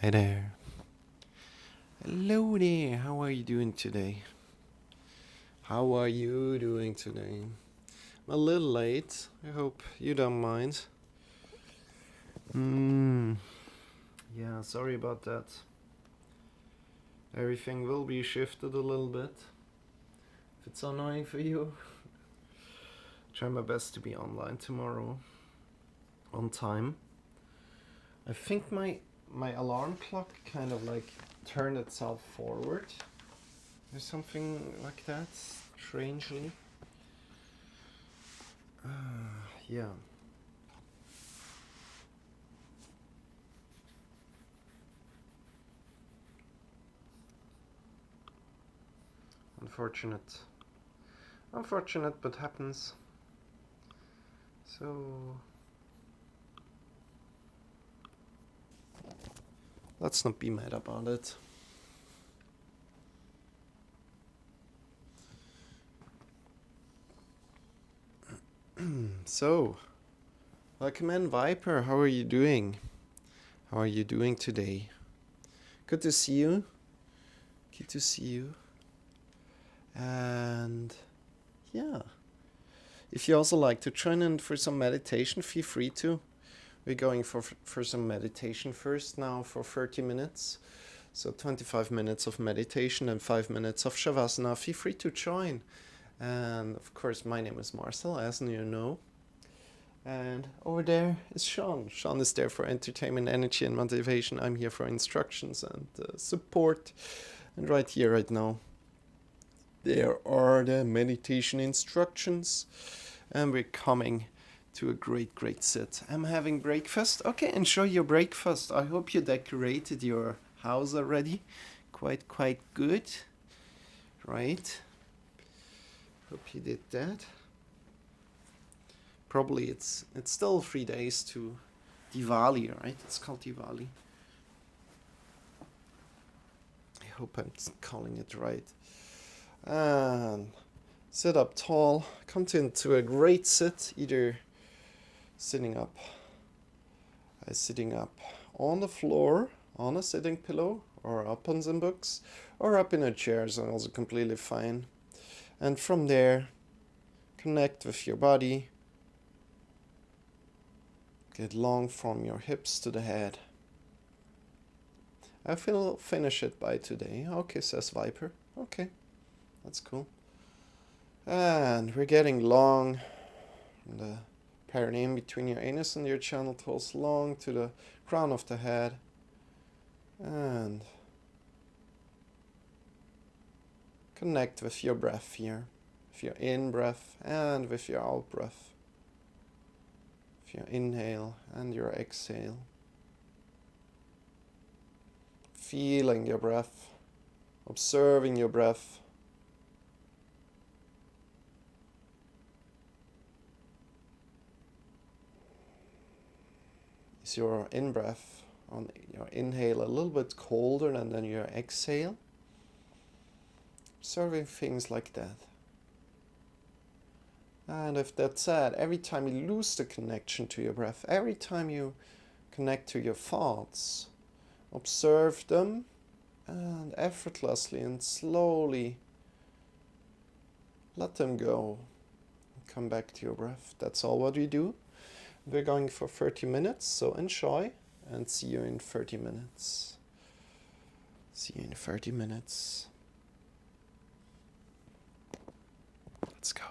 Hi there. Hello there. How are you doing today? How are you doing today? I'm a little late. I hope you don't mind. Yeah, sorry about that. Everything will be shifted a little bit. If it's annoying for you, try my best to be online tomorrow on time. I think my alarm clock kind of like turned itself forward or something like that, strangely. Yeah. Unfortunate. Unfortunate, but happens. So let's not be mad about it. So, welcome in, Viper. How are you doing? How are you doing today? Good to see you. Good to see you. And yeah, if you also like to join in for some meditation, feel free to. We're going for some meditation first now for 30 minutes. So 25 minutes of meditation and 5 minutes of Shavasana. Feel free to join. And of course, my name is Marcel, as you know. And over there is Shawn. Shawn is there for entertainment, energy, and motivation. I'm here for instructions and support. And right here, right now, there are the meditation instructions. And we're coming to a great, great sit. I'm having breakfast. Okay, enjoy your breakfast. I hope you decorated your house already. Quite good. Right? Hope you did that. Probably it's still 3 days to Diwali, right? It's called Diwali. I hope I'm calling it right. And sit up tall. Come into a great sit, either sitting up on the floor on a sitting pillow, or up on some books, or up in a chair is also completely fine. And from there, connect with your body. Get long from your hips to the head. I will finish it by today. Okay, says Viper. Okay, that's cool. And we're getting long. The perineum between your anus and your genitals, long to the crown of the head. And connect with your breath here. With your in breath and with your out breath. With your inhale and your exhale. Feeling your breath. Observing your breath. Is your in breath on your inhale a little bit colder than your exhale? Observing things like that. And if that's sad, every time you lose the connection to your breath, every time you connect to your thoughts, observe them and effortlessly and slowly let them go. Come back to your breath. That's all what we do. We're going for 30 minutes, so enjoy and see you in 30 minutes. See you in 30 minutes. Let's go.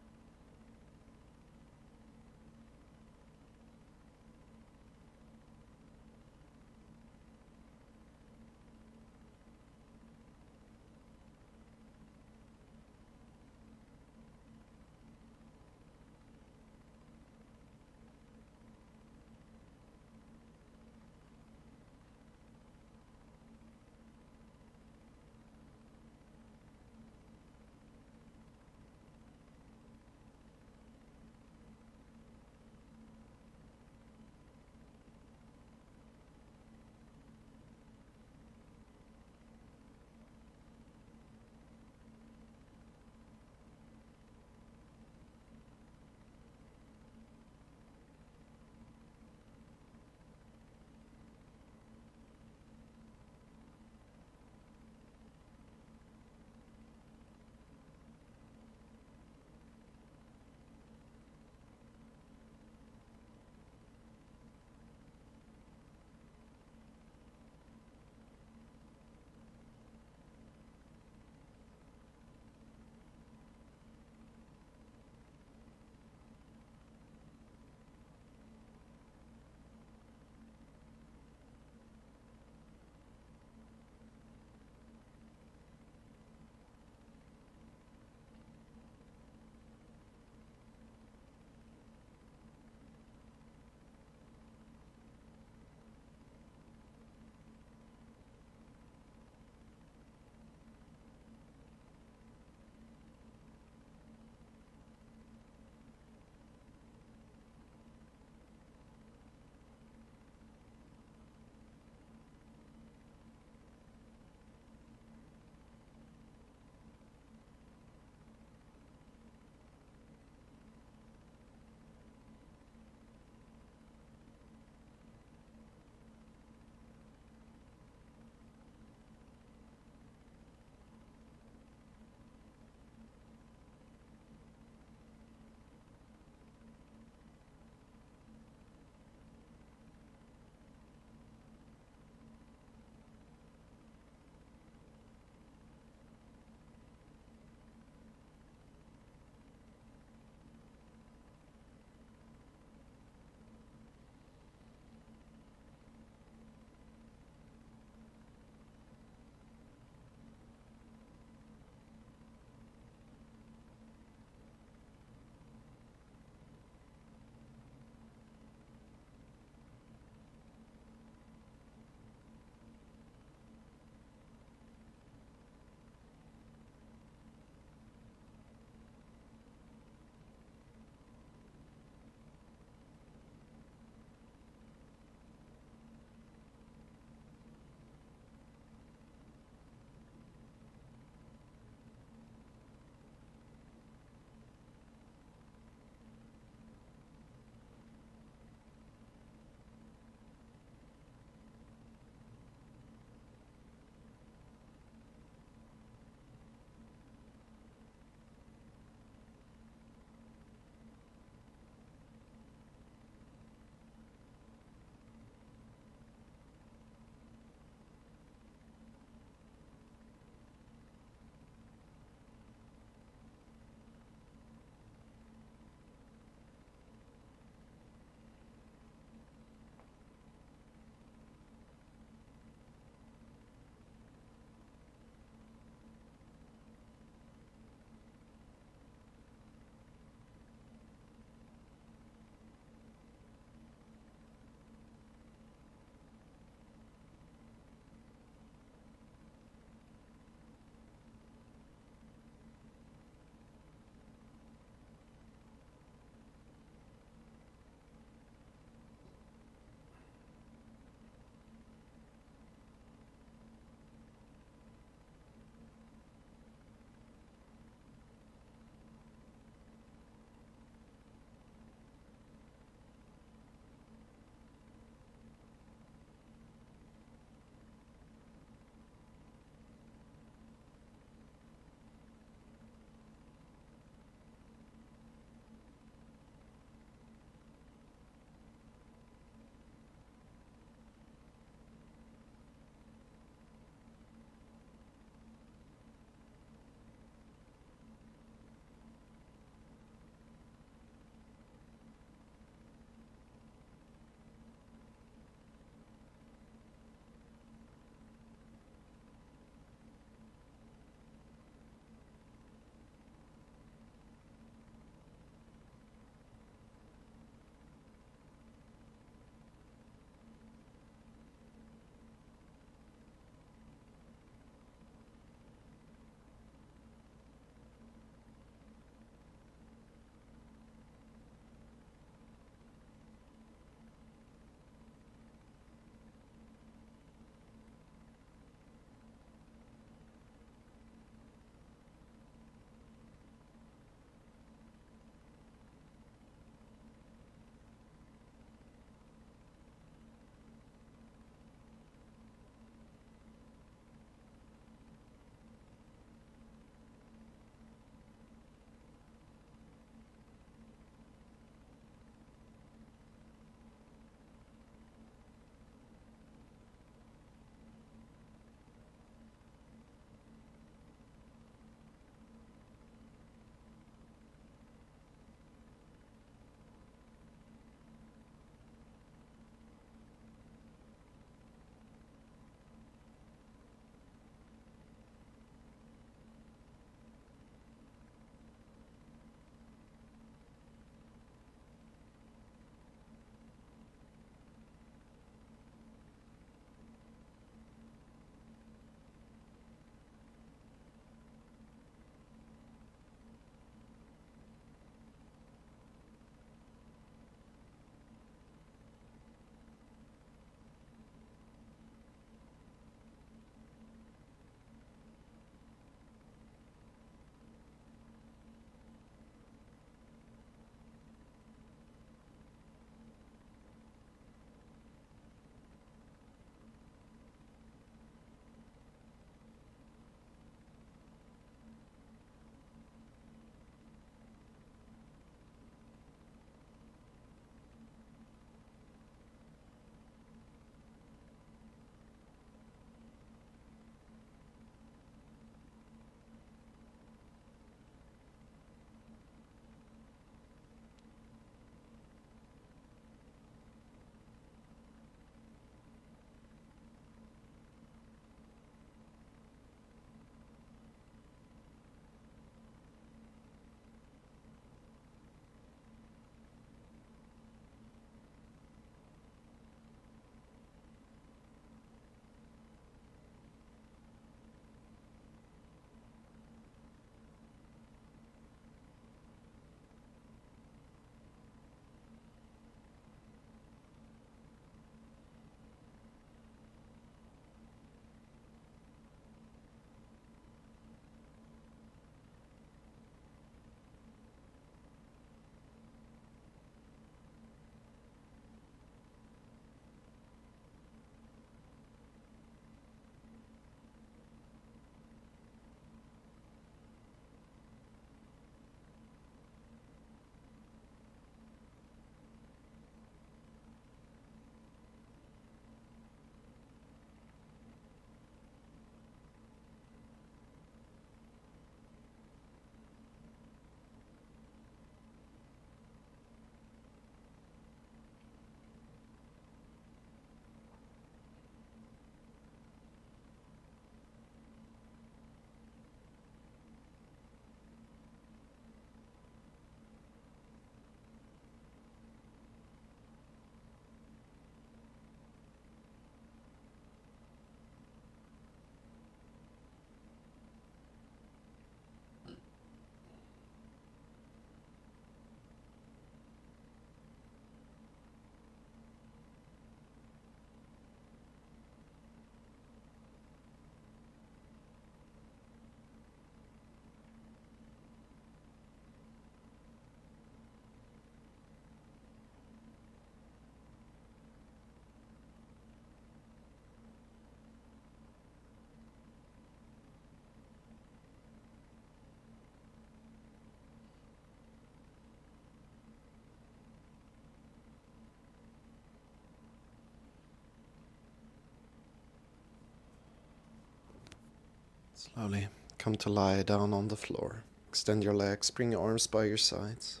Slowly come to lie down on the floor. Extend your legs, bring your arms by your sides.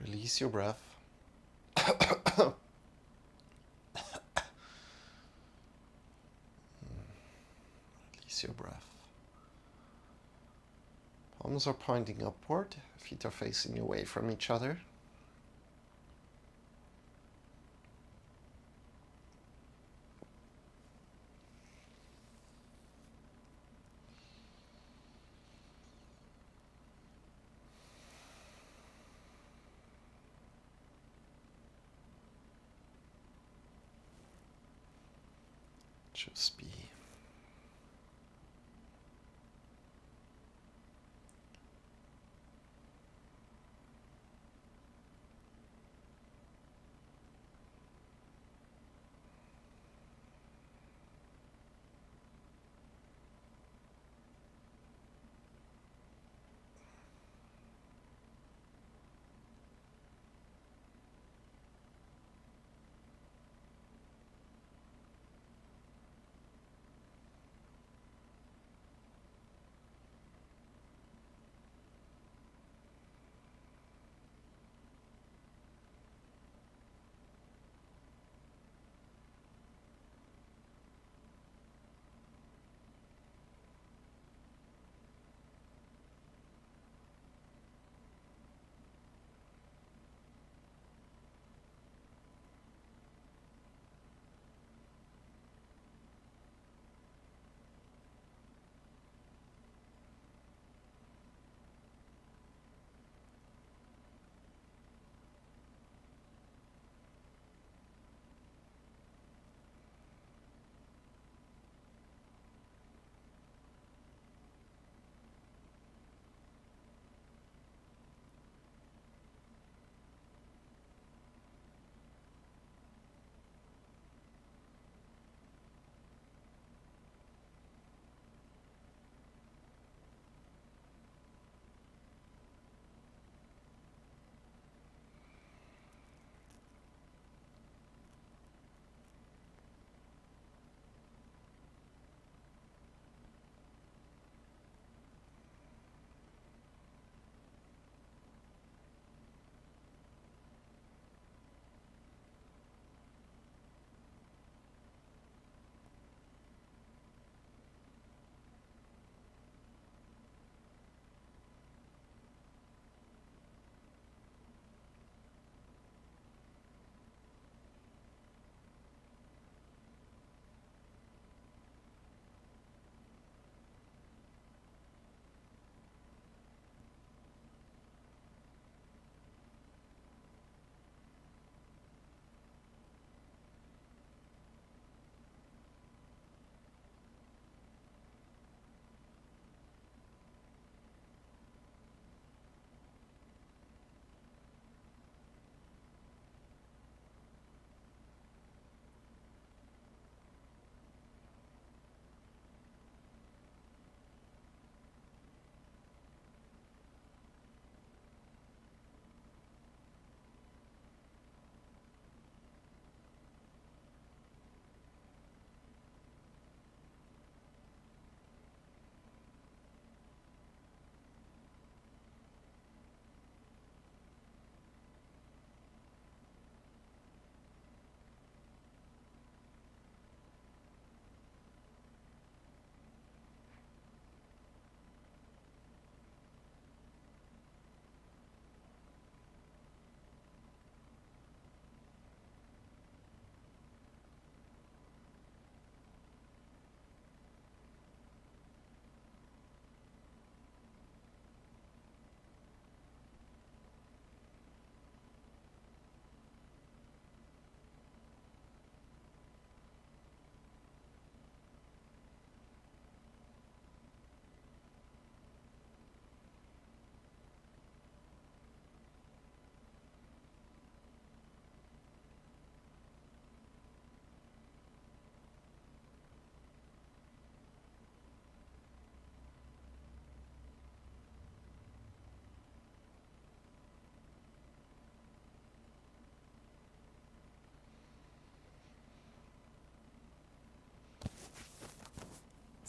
Release your breath. Release your breath. Palms are pointing upward. Feet are facing away from each other. Just be.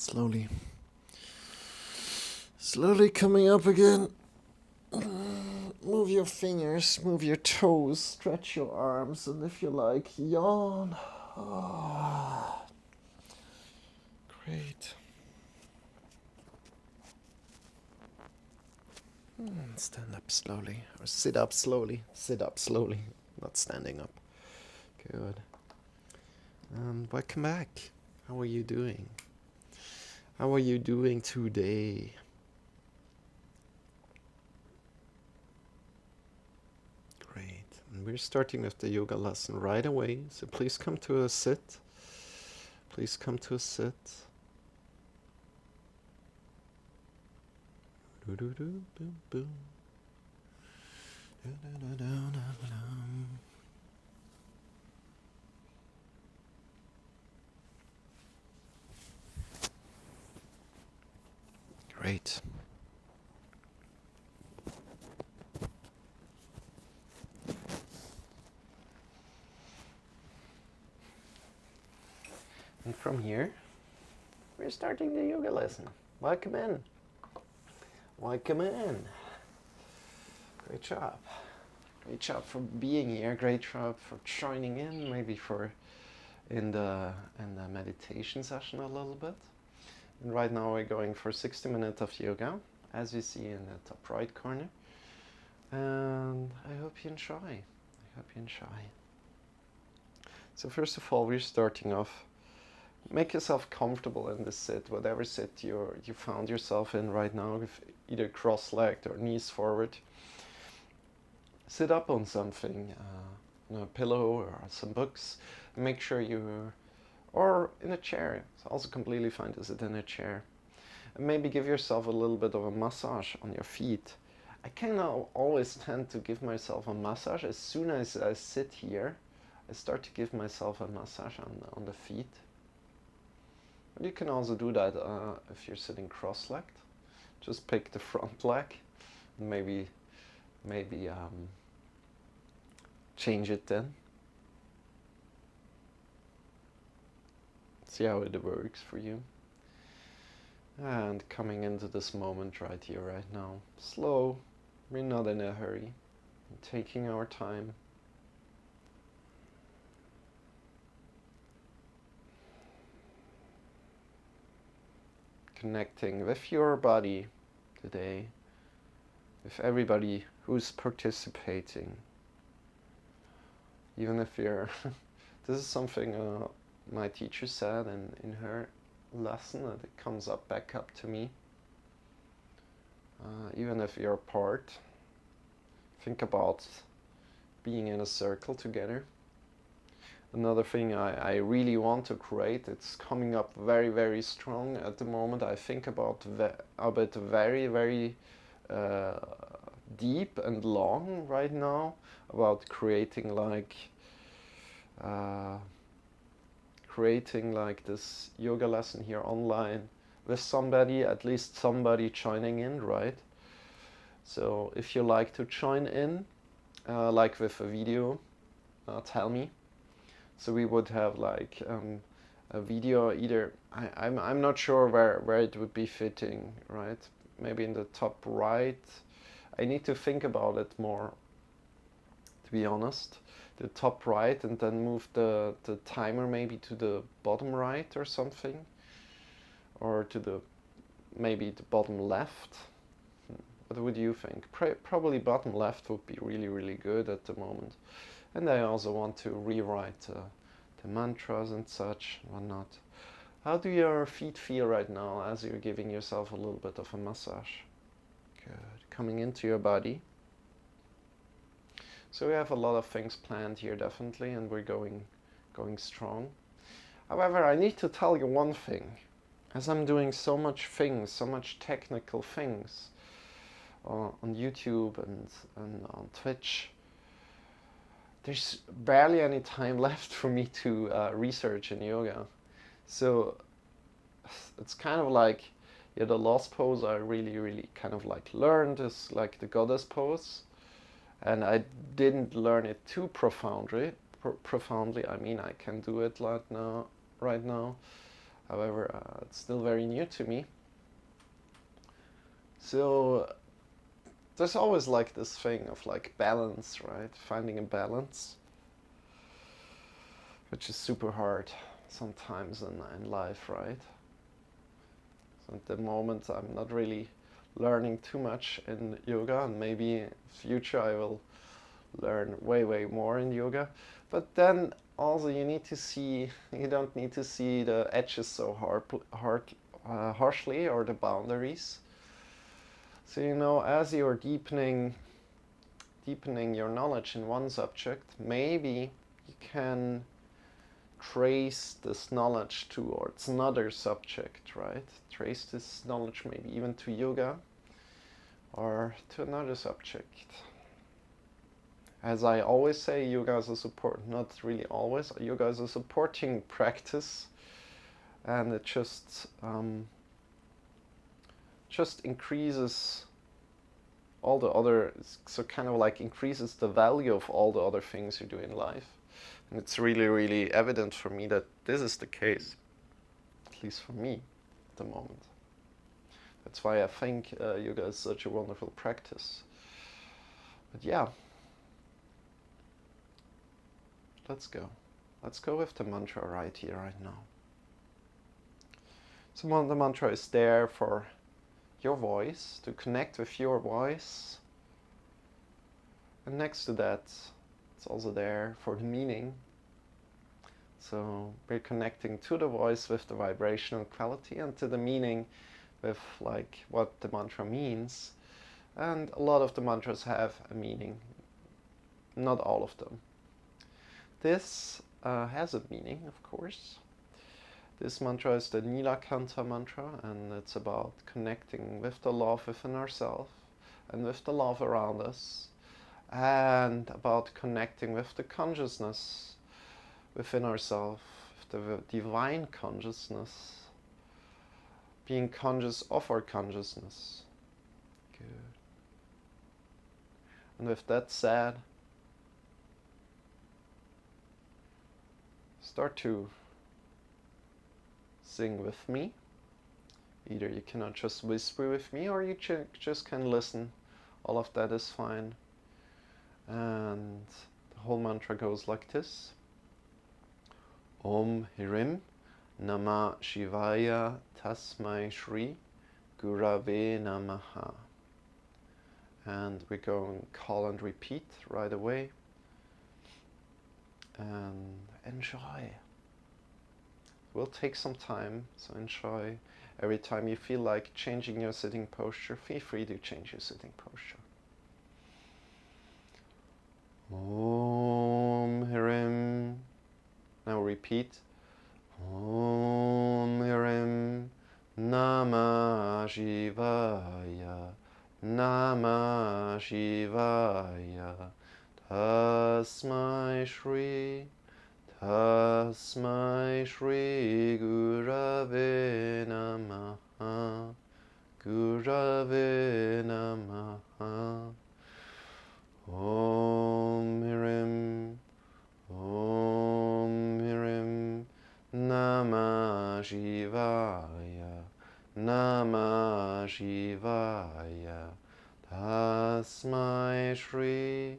Slowly. Slowly coming up again. Move your fingers, move your toes, stretch your arms, and if you like, yawn. Ah, great. Stand up slowly, or sit up slowly. Sit up slowly, not standing up. Good. And welcome back. How are you doing? How are you doing today? Great. And we're starting with the yoga lesson right away, so please come to a sit. Please come to a sit. Great. And from here, we're starting the yoga lesson. Welcome in. Welcome in. Great job. Great job for being here. Great job for joining in. Maybe for in the meditation session a little bit. And right now we're going for 60 minutes of yoga, as you see in the top right corner. And I hope you enjoy. I hope you enjoy. So first of all, we're starting off. Make yourself comfortable in this sit, whatever sit you found yourself in right now, with either cross-legged or knees forward. Sit up on something, on a pillow or some books. Make sure or in a chair. It's also completely fine to sit in a chair. And maybe give yourself a little bit of a massage on your feet. I kind of always tend to give myself a massage. As soon as I sit here, I start to give myself a massage on the feet. But you can also do that if you're sitting cross-legged. Just pick the front leg and maybe change it then. See how it works for you. And coming into this moment right here, right now. Slow, we're not in a hurry. Taking our time. Connecting with your body today, with everybody who's participating. Even if you're, this is something my teacher said in her lesson, that it comes back up to me. Even if you're apart, think about being in a circle together. Another thing I really want to create, it's coming up very, very strong at the moment. I think about very, very deep and long right now, about creating like this yoga lesson here online with somebody, at least somebody joining in, right? So if you like to join in, like with a video, tell me. So we would have like a video either, I'm not sure where it would be fitting, right? Maybe in the top right. I need to think about it more, to be honest. The top right, and then move the timer maybe to the bottom right or something. Or to maybe the bottom left. What would you think? Probably bottom left would be really, really good at the moment. And I also want to rewrite the mantras and such, whatnot. How do your feet feel right now as you're giving yourself a little bit of a massage? Good. Coming into your body. So we have a lot of things planned here, definitely, and we're going strong. However, I need to tell you one thing. As I'm doing so much technical things on YouTube and on Twitch, there's barely any time left for me to research in yoga. So it's kind of like, yeah, the last pose I really, really kind of like learned is like the goddess pose. And I didn't learn it too profoundly. I mean, I can do it right now. However, it's still very new to me. So there's always like this thing of like balance, right? Finding a balance, which is super hard sometimes in life, right? So at the moment I'm not really learning too much in yoga, and maybe in future I will learn way more in yoga. But then also you need to see, you don't need to see the edges so harshly, or the boundaries. So you know, as you're deepening your knowledge in one subject, maybe you can trace this knowledge towards another subject, right? Trace this knowledge maybe even to yoga or to another subject. As I always say, yoga is a support, not really always, yoga is a supporting practice, and it just increases all the other, so kind of like increases the value of all the other things you do in life. And it's really evident for me that this is the case, at least for me at the moment. That's why I think yoga is such a wonderful practice. But yeah, let's go. Let's go with the mantra right here, right now. So the mantra is there for your voice, to connect with your voice. And next to that, it's also there for the meaning. So we're connecting to the voice with the vibrational quality, and to the meaning with like what the mantra means. And a lot of the mantras have a meaning, not all of them. This has a meaning, of course. This mantra is the Nilakanta mantra, and it's about connecting with the love within ourselves and with the love around us, and about connecting with the consciousness within ourselves, with the divine consciousness, being conscious of our consciousness. Good. And with that said, start to sing with me. Either you cannot just whisper with me, or you just can listen. All of that is fine. And the whole mantra goes like this. Om Hirim Nama Shivaya Tasmai Shri Gurave Namaha. And we're going call and repeat right away. And enjoy. Will take some time, so enjoy. Every time you feel like changing your sitting posture, feel free to change your sitting posture. Om Hirim. Now repeat. Om Hirim Namah Shivaya Namah Shivaya Tasmai Shri Tasmai Shri Gurave Namaha Gurave Namaha. Om Hirim Om Hirim Namah Shivaya Namah Shivaya Tasmai Shri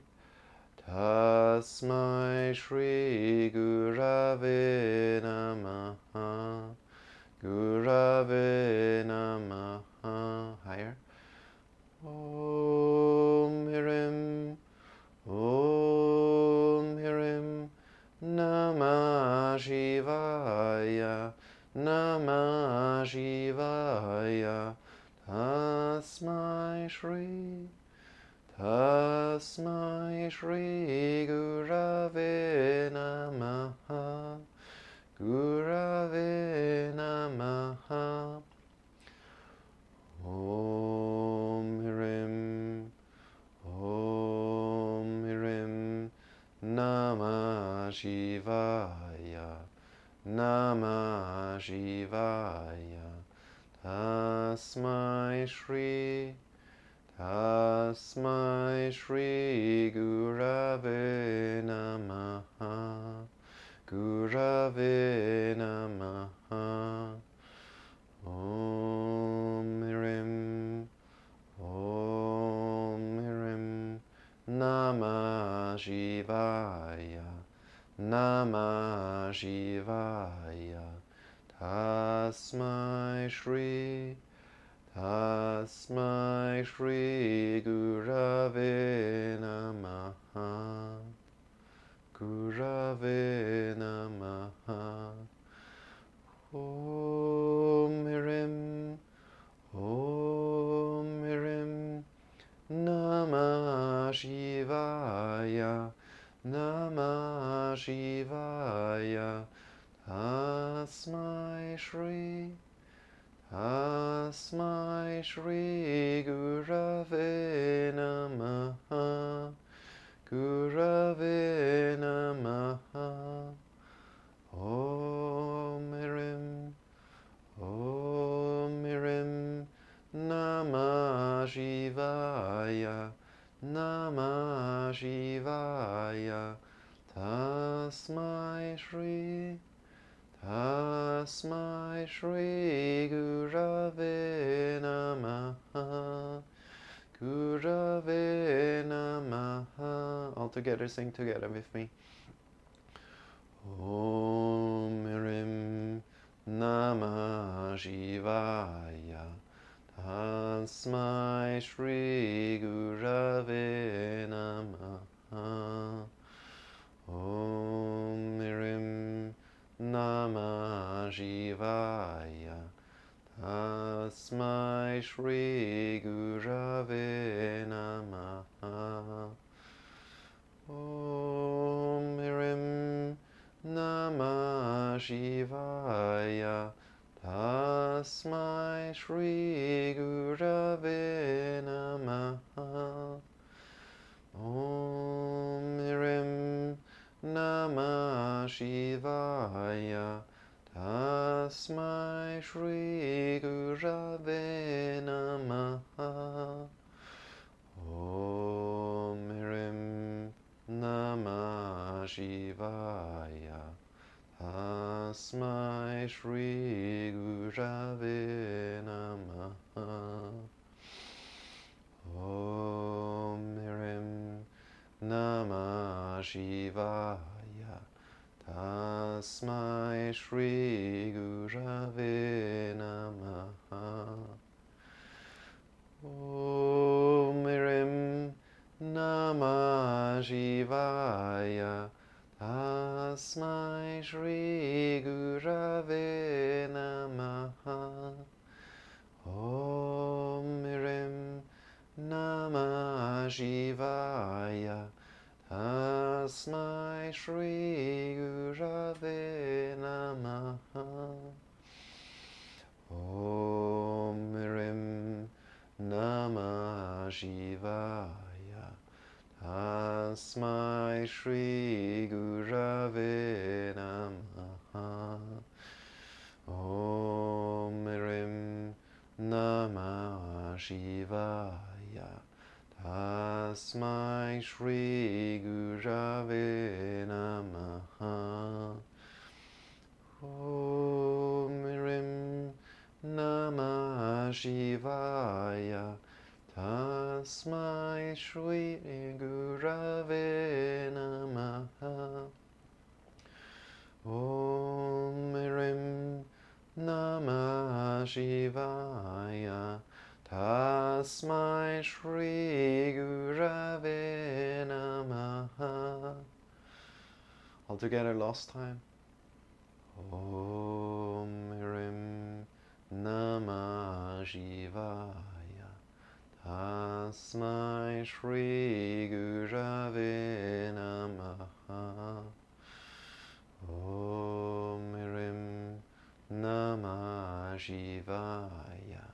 Tasmai Shri Gurave Namaha Gurave Namaha. Higher. Om Hirim Om Hirim Namah Shivaya Namah Shivaya Tasmai Shri Tasmai Shri Gurave Namaha Gurave Namaha. Om Hirim Om Hirim Namah Shivaya Namah Shivaya Tasmai Shri Tasmai Shri Gurave Namaha Gurave Namaha. Namah Shivaya, Namah Shivaya, Tasmai Shri, Tasmai Shri Gurave Namaha, Gurave Namaha. Om Mirim, Om Mirim, Namah Shivaya, Namah Shivaya, Tasmai Shri, Tasmai Shri Gurave Namaha, Gurave Namaha. Om Mirim, Om Mirim, Namah Shivaya, Namah Shivaya, Tasmai Shri, Tasmai Shri Gurave Namaha, Gurave Namaha. All together, sing together with me. Om Mirim, Namah Shivaya, Tasmai Shri Gurave Namaha. Om Mirim, Namah Shivaya, Tasmai Shri Gurave Namaha. Om Mirim, Namah Shivaya, Tasmai Shri Gurave Namaha. Om Mirim, Namah Shivaya, Tasmai Shri Gurave Namaha. Om Mirim, Namah Shivaya, Tasmai Shri Gurave Namaha. Om Mirim, Namah Shivaya, Tasmai Shri Gurave Namaha. Om Mirim, Namah Shivaya, Tasmai Shri Gurave Namaha. Om Mirim, Namah Shivaya, Tasmai Shri Gurave Namaha. Om Mirim, Namah Shivaya, Tasmai Shri Gurave Namaha. Om Mirim, Namah Shivaya, Tasmai Shri Gurave Namaha. Om Mirim, Namah Shivaya, Tasmai Shri Gurave Namaha. Om Mirim, Namah Shivaya, Tasmai Shri Gurave Namaha. All together last time. Om Mirim, Namah Shivaya, Tasmai Shri Gurave Namaha. Om Mirim, Namah Shivaya,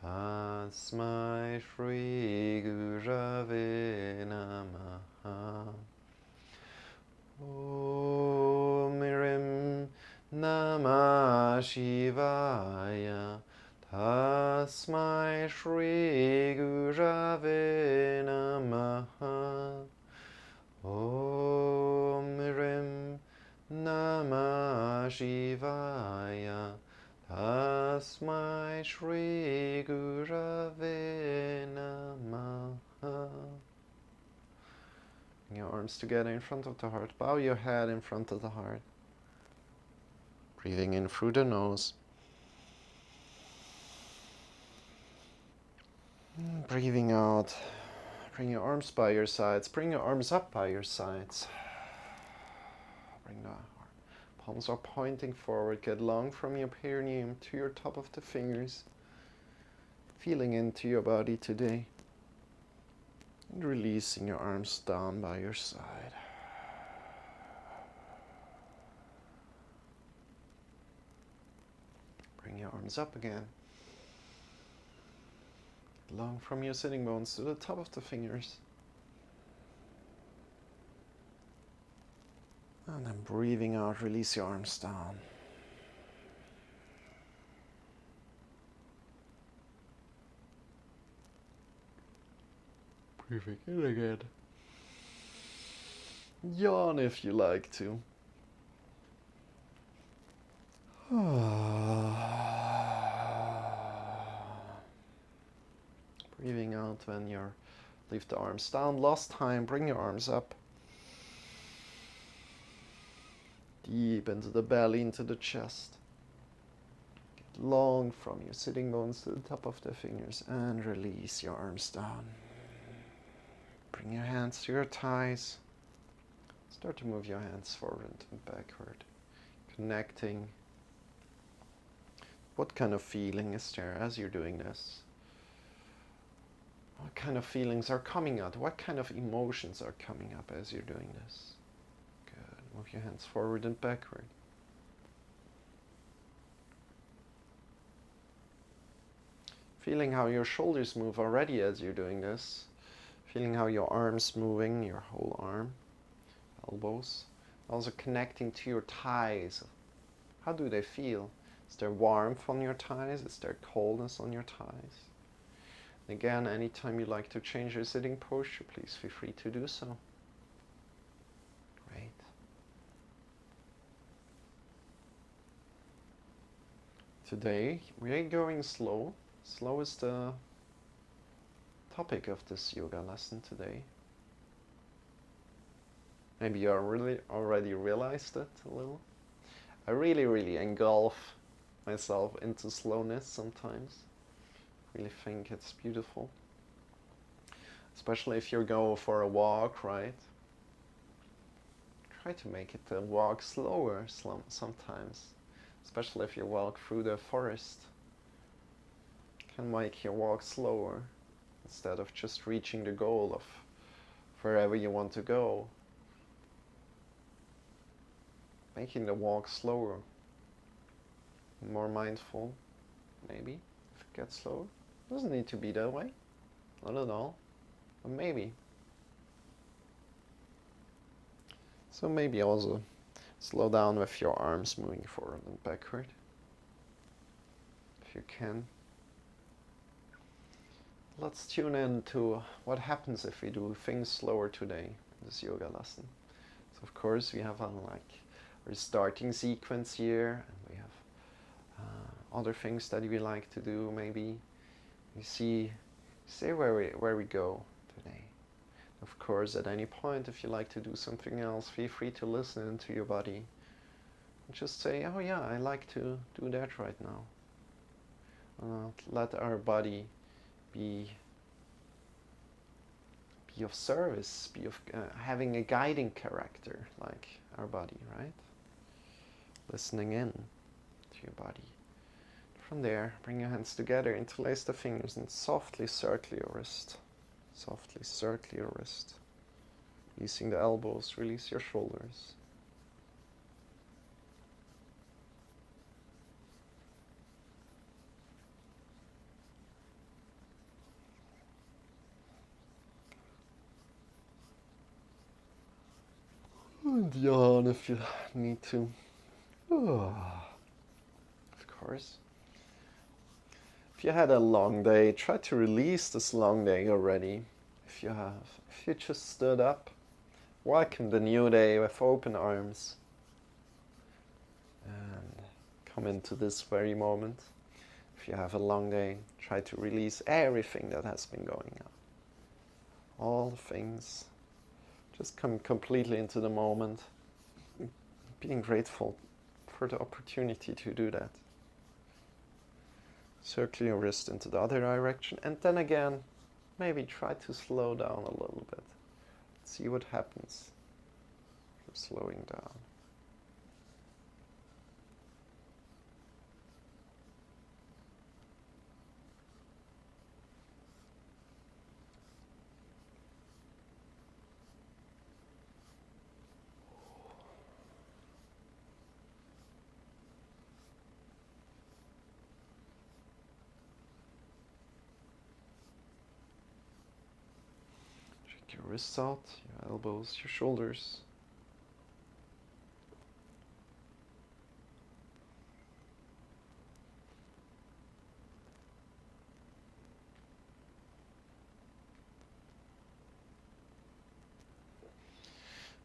Tasmai Shri Gurave Namaha. Om Mirim, Namah Shivaya, Tasmai Shri Gurave Namaha. Om Mirim, Namah Shivaya, Tasmai Shri Gurave Namaha. Bring your arms together in front of the heart. Bow your head in front of the heart. Breathing in through the nose. Breathing out. Bring your arms by your sides. Bring your arms up by your sides. Bring the palms are pointing forward. Get long from your perineum to your top of the fingers. Feeling into your body today. And releasing your arms down by your side. Bring your arms up again. Long from your sitting bones to the top of the fingers. And then breathing out, release your arms down. Breathing in again. Yawn if you like to. Breathing out when you leave the arms down. Last time, bring your arms up. Deep into the belly, into the chest. Get long from your sitting bones to the top of the fingers and release your arms down. Bring your hands to your thighs. Start to move your hands forward and backward. Connecting. What kind of feeling is there as you're doing this? What kind of feelings are coming out? What kind of emotions are coming up as you're doing this? Good. Move your hands forward and backward. Feeling how your shoulders move already as you're doing this. Feeling how your arms moving, your whole arm, elbows. Also connecting to your thighs. How do they feel? Is there warmth on your thighs? Is there coldness on your thighs? Again, anytime you like to change your sitting posture, please feel free to do so. Great. Today, we're going slow. Slow is the topic of this yoga lesson today. Maybe you already realized it a little. I really engulf myself into slowness sometimes. Really think it's beautiful. Especially if you go for a walk, right? Try to make it a walk slower sometimes. Especially if you walk through the forest. Can make your walk slower instead of just reaching the goal of wherever you want to go. Making the walk slower. More mindful, maybe, if it gets slower. Doesn't need to be that way, not at all, but maybe. So maybe also slow down with your arms moving forward and backward, if you can. Let's tune in to what happens if we do things slower today in this yoga lesson. So of course we have a starting sequence here, and we have other things that we like to do. Maybe you see where we go today. Of course, at any point, if you like to do something else, feel free to listen to your body and just say, oh yeah, I like to do that right now. Let our body be of service, be of having a guiding character like our body, right? Listening in to your body. From there, bring your hands together, interlace the fingers and softly circle your wrist. Softly circle your wrist. Releasing the elbows, release your shoulders. And yawn if you need to. Of course. If you had a long day, try to release this long day already. If you have. If you just stood up, welcome the new day with open arms. And come into this very moment. If you have a long day, try to release everything that has been going on. All the things Just come completely into the moment, being grateful for the opportunity to do that. Circle your wrist into the other direction, and then again, maybe try to slow down a little bit. See what happens. You're slowing down. Your wrists out, your elbows, your shoulders.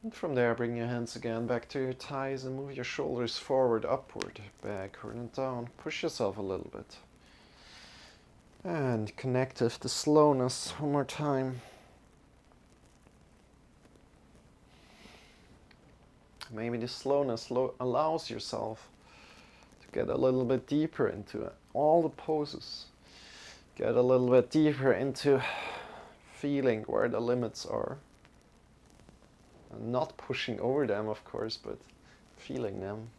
And from there, bring your hands again back to your thighs and move your shoulders forward, upward, backward and down. Push yourself a little bit. And connect with the slowness one more time. Maybe the slowness allows yourself to get a little bit deeper into all the poses. Get a little bit deeper into feeling where the limits are. And not pushing over them, of course, but feeling them.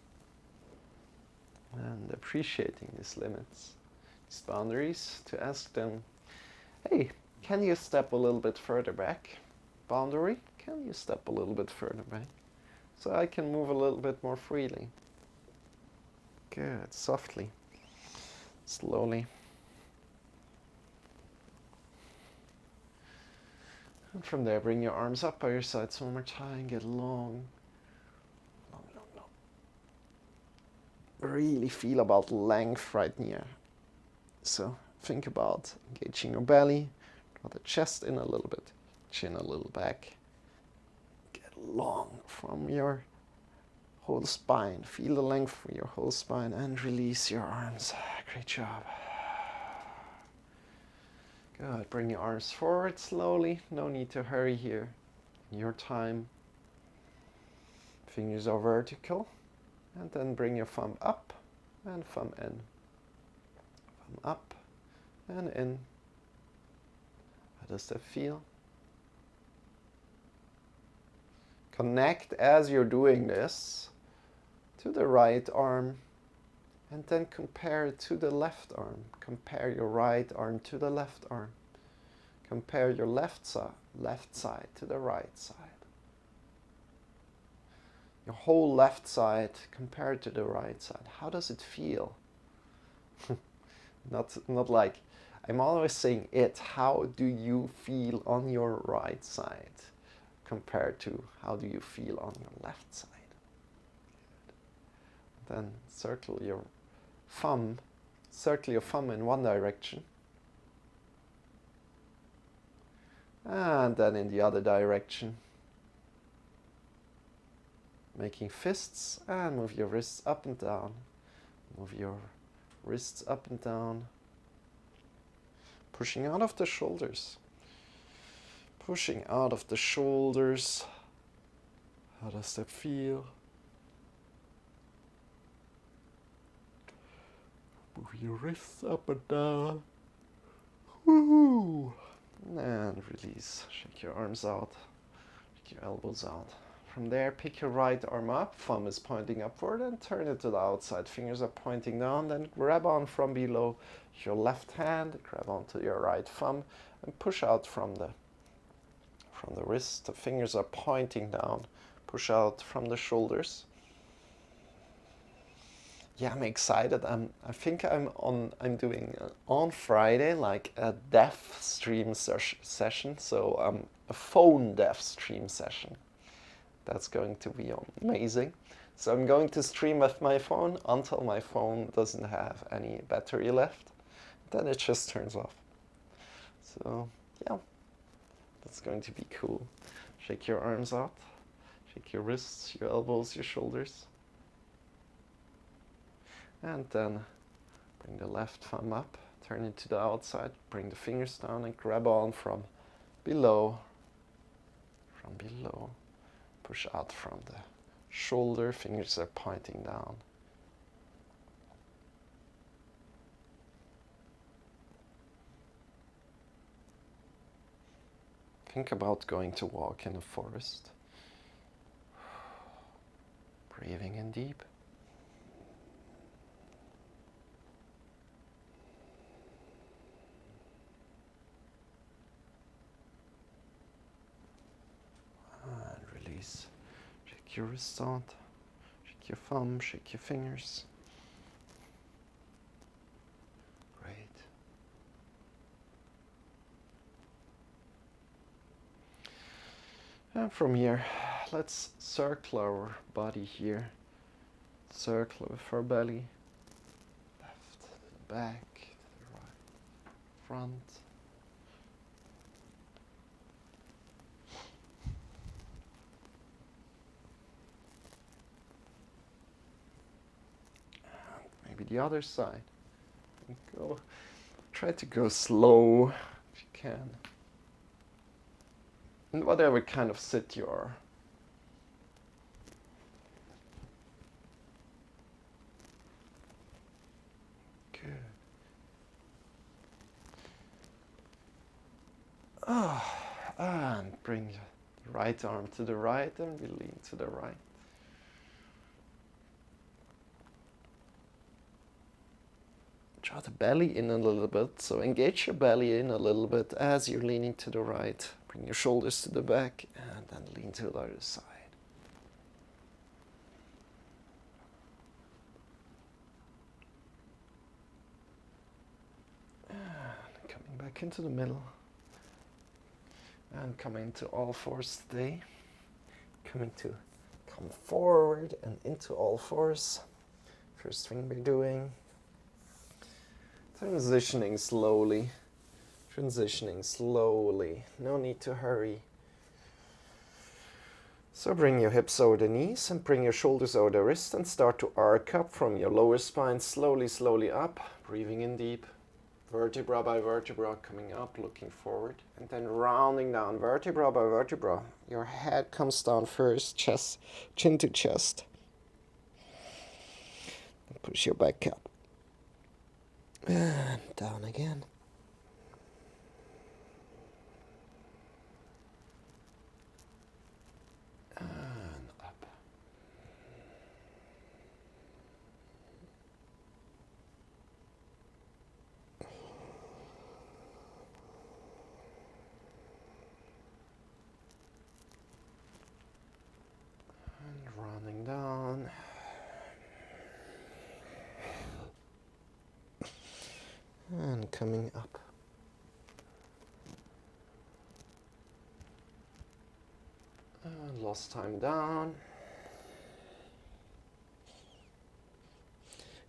And appreciating these limits, these boundaries, to ask them, hey, can you step a little bit further back? Boundary, can you step a little bit further back? So I can move a little bit more freely. Good, softly, slowly. And from there, bring your arms up by your sides one more time, get long. Long, long, long. Really feel about length right here. So think about engaging your belly, draw the chest in a little bit, chin a little back. Long from your whole spine. Feel the length from your whole spine and release your arms. Great job. Good. Bring your arms forward slowly. No need to hurry here. Your time. Fingers are vertical. And then bring your thumb up and thumb in. Thumb up and in. How does that feel? Connect as you're doing this to the right arm and then compare it to the left arm. Compare your right arm to the left arm. Compare your left side to the right side. Your whole left side compared to the right side. How does it feel? Not like, I'm always saying it. How do you feel on your right side compared to how do you feel on your left side? Then circle your thumb in one direction. And then in the other direction. Making fists, and move your wrists up and down. Move your wrists up and down. Pushing out of the shoulders. Pushing out of the shoulders. How does that feel? Move your wrists up and down. Woohoo! And release. Shake your arms out. Shake your elbows out. From there, pick your right arm up. Thumb is pointing upward and turn it to the outside. Fingers are pointing down. Then grab on from below your left hand. Grab onto your right thumb and push out from the wrist. The fingers are pointing down. Push out from the shoulders. Yeah, I'm excited. I think I'm doing on Friday like a deaf stream session. So a phone deaf stream session. That's going to be amazing. So I'm going to stream with my phone until my phone doesn't have any battery left. Then it just turns off. So yeah, that's going to be cool. Shake your arms out. Shake your wrists, your elbows, your shoulders. And then bring the left thumb up, turn it to the outside, bring the fingers down and grab on from below, from below. Push out from the shoulder, fingers are pointing down. Think about going to walk in the forest. Breathing in deep. And release. Shake your wrists out. Shake your thumb, shake your fingers. Great. And from here, let's circle our body here. Circle with our belly. Left to the back, to the right, front. And maybe the other side. And go. Try to go slow if you can. And whatever kind of sit you are. Good. And bring the right arm to the right and we lean to the right. Draw the belly in a little bit, so engage your belly in a little bit as you're leaning to the right. Bring your shoulders to the back and then lean to the other side. And coming back into the middle. And coming to all fours today. Coming to come forward and into all fours. First thing we're doing. Transitioning slowly. Transitioning slowly. No need to hurry. So bring your hips over the knees and bring your shoulders over the wrist and start to arc up from your lower spine. Slowly, slowly up. Breathing in deep. Vertebra by vertebra coming up, looking forward. And then rounding down vertebra by vertebra. Your head comes down first, chest, chin to chest. And push your back up. And down again. And up. And rounding down. And coming up. And last time down.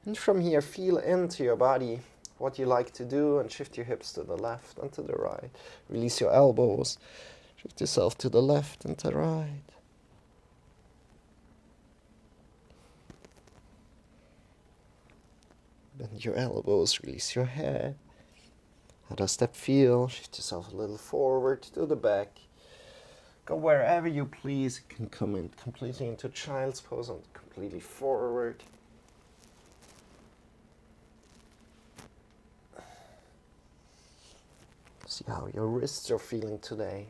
And from here, feel into your body what you like to do and shift your hips to the left and to the right. Release your elbows. Shift yourself to the left and to the right. Bend your elbows, release your head. How does that feel? Shift yourself a little forward to the back. Go wherever you please. You can come in completely into child's pose and completely forward. See how your wrists are feeling today.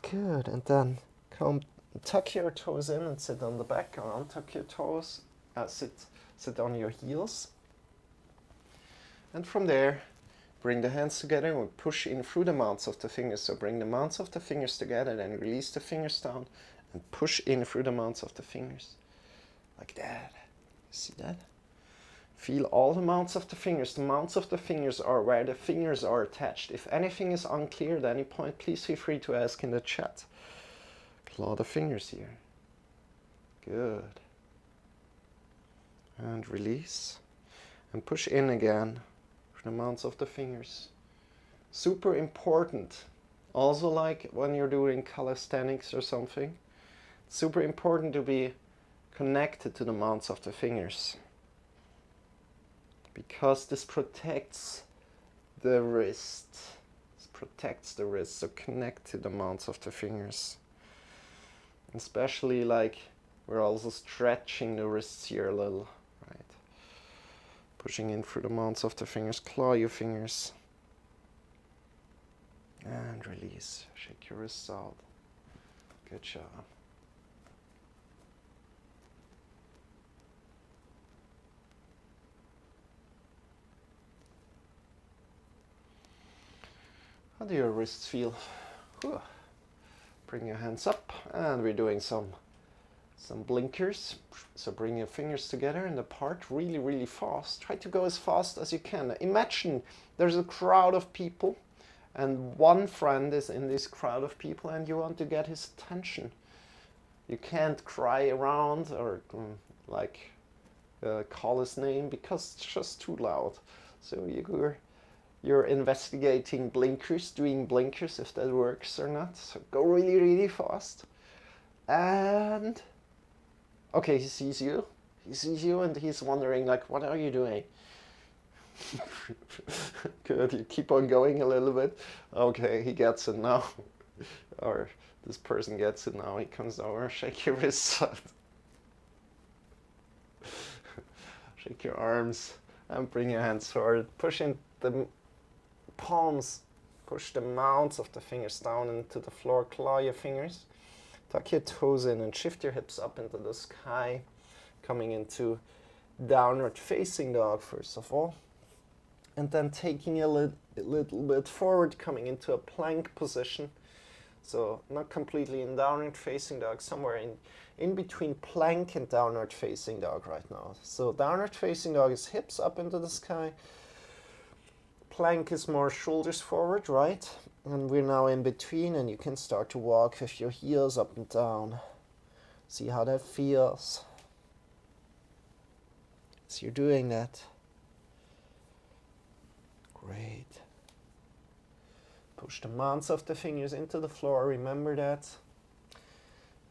Good, and then come tuck your toes in and sit on the back arm. Tuck your toes, sit on your heels. And from there, bring the hands together and push in through the mounts of the fingers. So bring the mounts of the fingers together, then release the fingers down and push in through the mounts of the fingers. Like that. See that? Feel all the mounts of the fingers. The mounts of the fingers are where the fingers are attached. If anything is unclear at any point, please feel free to ask in the chat. Claw the fingers here. Good. And release. And push in again for the mounts of the fingers. Super important. Also, like when you're doing calisthenics or something, super important to be connected to the mounts of the fingers. Because this protects the wrist. This protects the wrist, so connect to the mounts of the fingers. Especially like we're also stretching the wrists here a little, right? Pushing in through the mounts of the fingers, claw your fingers. And release, shake your wrists out. Good job. How do your wrists feel? Whew. Bring your hands up, and we're doing some blinkers. So bring your fingers together and apart really, really fast. Try to go as fast as you can. Imagine there's a crowd of people, and one friend is in this crowd of people, and you want to get his attention. You can't cry around or call his name because it's just too loud. So you're investigating blinkers, doing blinkers, if that works or not. So go really, really fast. And okay, he sees you. He sees you and he's wondering, like, what are you doing? Good, you keep on going a little bit. Okay, he gets it now. Or this person gets it now. He comes over, shake your wrists out. Shake your arms and bring your hands forward. Push in the palms, push the mounts of the fingers down into the floor, claw your fingers, tuck your toes in and shift your hips up into the sky, coming into downward facing dog first of all, and then taking a little bit forward, coming into a plank position. So not completely in downward facing dog, somewhere in between plank and downward facing dog right now. So downward facing dog is hips up into the sky. Plank is more shoulders forward, right? And we're now in between, and you can start to walk with your heels up and down. See how that feels. So you're doing that. Great. Push the mounts of the fingers into the floor, remember that.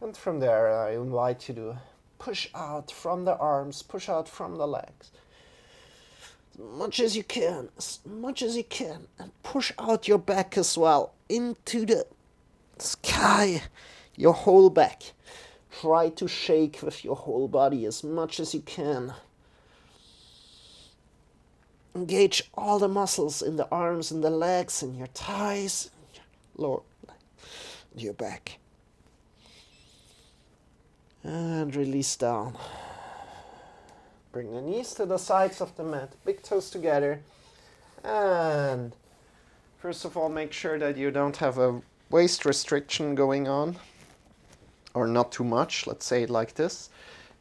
And from there, I invite you to push out from the arms, push out from the legs. As much as you can, and push out your back as well, into the sky, your whole back. Try to shake with your whole body as much as you can. Engage all the muscles in the arms and the legs and your thighs, and your lower, and your back. And release down. Bring the knees to the sides of the mat, big toes together. And first of all, make sure that you don't have a waist restriction going on, or not too much, let's say it like this.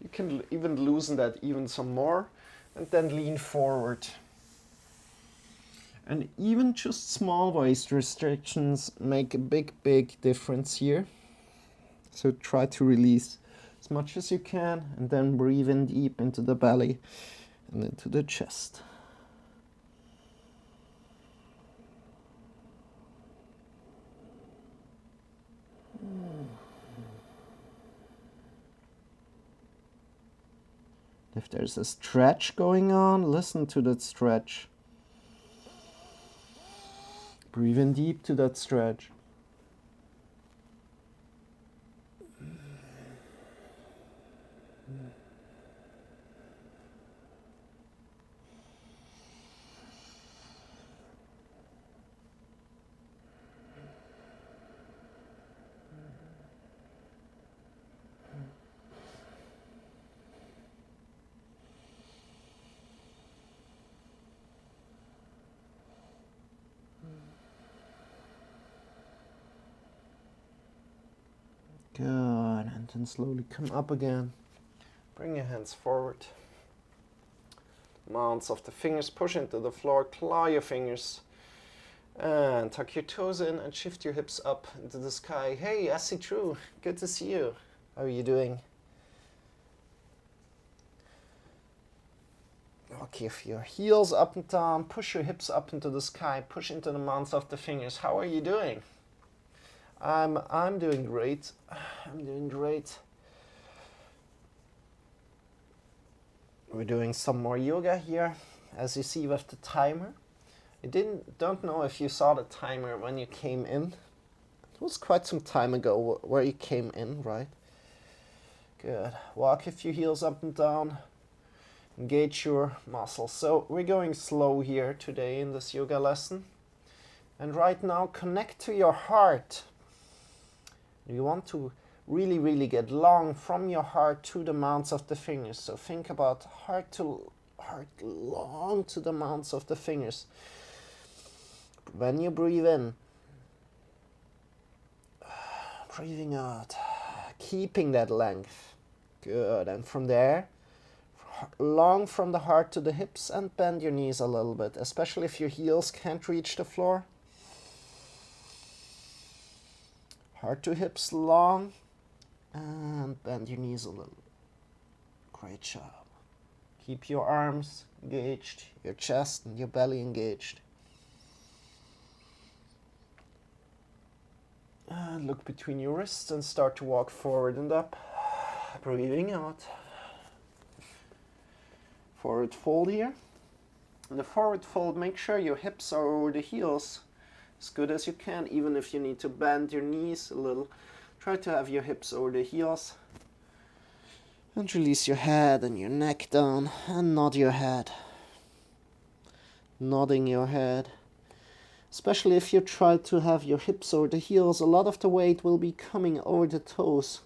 You can even loosen that even some more, and then lean forward. And even just small waist restrictions make a big, big difference here. So try to release as much as you can, and then breathe in deep into the belly and into the chest. If there's a stretch going on, listen to that stretch. Breathe in deep to that stretch. Good, and then slowly come up again. Bring your hands forward. Mounts of the fingers, push into the floor, claw your fingers. And tuck your toes in and shift your hips up into the sky. Hey, I see True, good to see you. How are you doing? Okay, with your heels up and down, push your hips up into the sky, push into the mounts of the fingers. How are you doing? I'm doing great. I'm doing great. We're doing some more yoga here, as you see with the timer. Don't know if you saw the timer when you came in. It was quite some time ago where you came in, right? Good. Walk a few heels up and down. Engage your muscles. So we're going slow here today in this yoga lesson. And right now, connect to your heart. You want to really, really get long from your heart to the mounts of the fingers. So think about heart to heart, long to the mounts of the fingers. When you breathe in, breathing out, keeping that length. Good. And from there, long from the heart to the hips, and bend your knees a little bit, especially if your heels can't reach the floor. Heart to hips long, and bend your knees a little. Great job. Keep your arms engaged, your chest and your belly engaged. And look between your wrists and start to walk forward and up. Breathing out. Forward fold here. In the forward fold, make sure your hips are over the heels as good as you can, even if you need to bend your knees a little. Try to have your hips over the heels. And release your head and your neck down and nod your head. Nodding your head. Especially if you try to have your hips over the heels, a lot of the weight will be coming over the toes.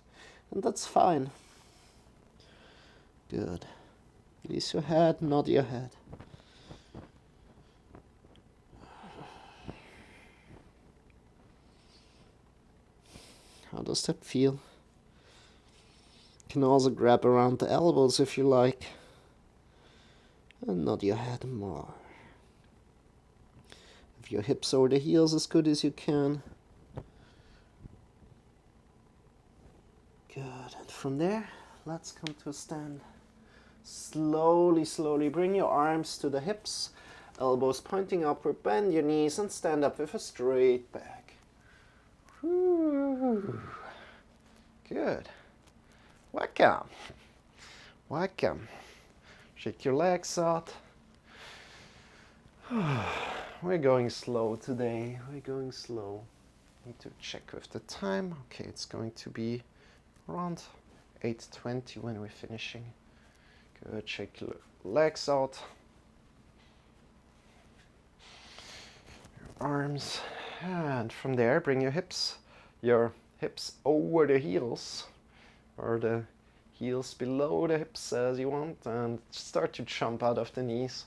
And that's fine. Good. Release your head, nod your head. How does that feel? You can also grab around the elbows if you like. And nod your head more. Have your hips over the heels as good as you can. Good. And from there, let's come to a stand. Slowly, slowly bring your arms to the hips. Elbows pointing upward. Bend your knees and stand up with a straight back. Whew. Good. Welcome. Welcome. Shake your legs out. We're going slow today. We're going slow. Need to check with the time. Okay, it's going to be around 8:20 when we're finishing. Good. Shake your legs out. Your arms. And from there, bring your hips over the heels, or the heels below the hips as you want, and start to jump out of the knees.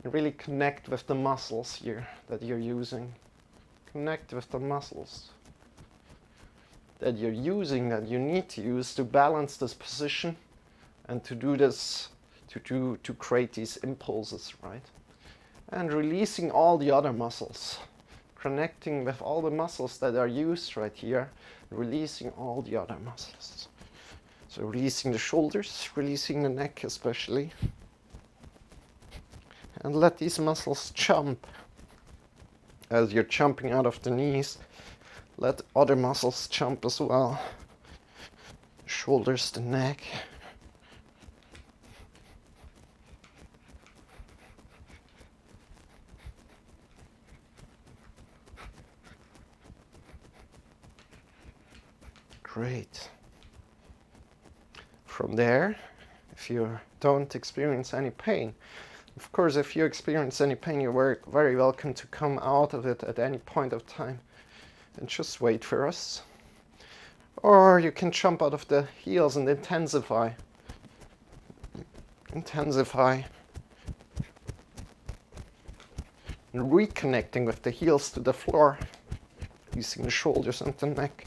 And really connect with the muscles here that you're using. Connect with the muscles that you're using, that you need to use to balance this position and to do this, to create these impulses, right? And releasing all the other muscles. Connecting with all the muscles that are used right here, releasing all the other muscles. So releasing the shoulders, releasing the neck especially. And let these muscles jump. As you're jumping out of the knees, let other muscles jump as well. The shoulders, the neck. Great. From there, if you don't experience any pain, of course, if you experience any pain, you're very welcome to come out of it at any point of time and just wait for us. Or you can jump out of the heels and intensify. Intensify. And reconnecting with the heels to the floor, using the shoulders and the neck.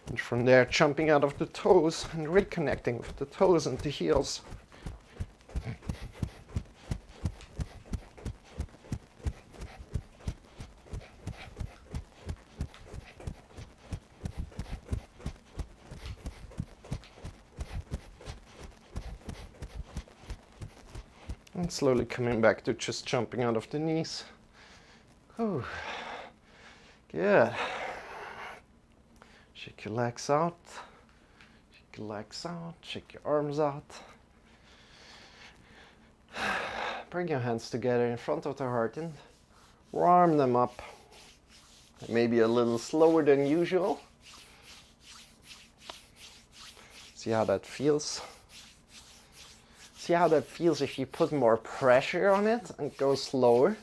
And from there, jumping out of the toes and reconnecting with the toes and the heels. And slowly coming back to just jumping out of the knees. Oh, good. Shake your legs out. Shake your legs out. Shake your arms out. Bring your hands together in front of the heart and warm them up. Maybe a little slower than usual. See how that feels? See how that feels if you put more pressure on it and go slower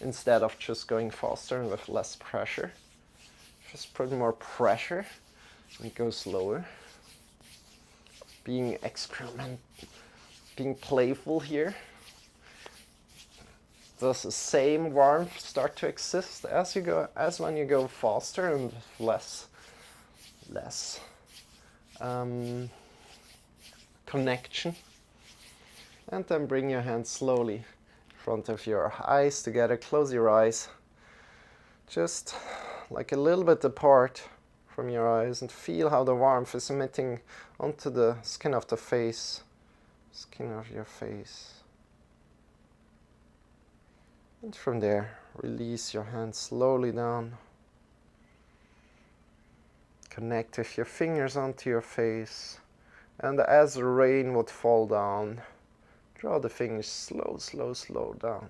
instead of just going faster and with less pressure. Just put more pressure and go slower. Being playful here. Does the same warmth start to exist as when you go faster and less connection? And then bring your hands slowly in front of your eyes together. Close your eyes, just like a little bit apart from your eyes, and feel how the warmth is emitting onto the skin of the face, skin of your face. And from there, release your hands slowly down. Connect with your fingers onto your face, and as the rain would fall down, draw the fingers slow down.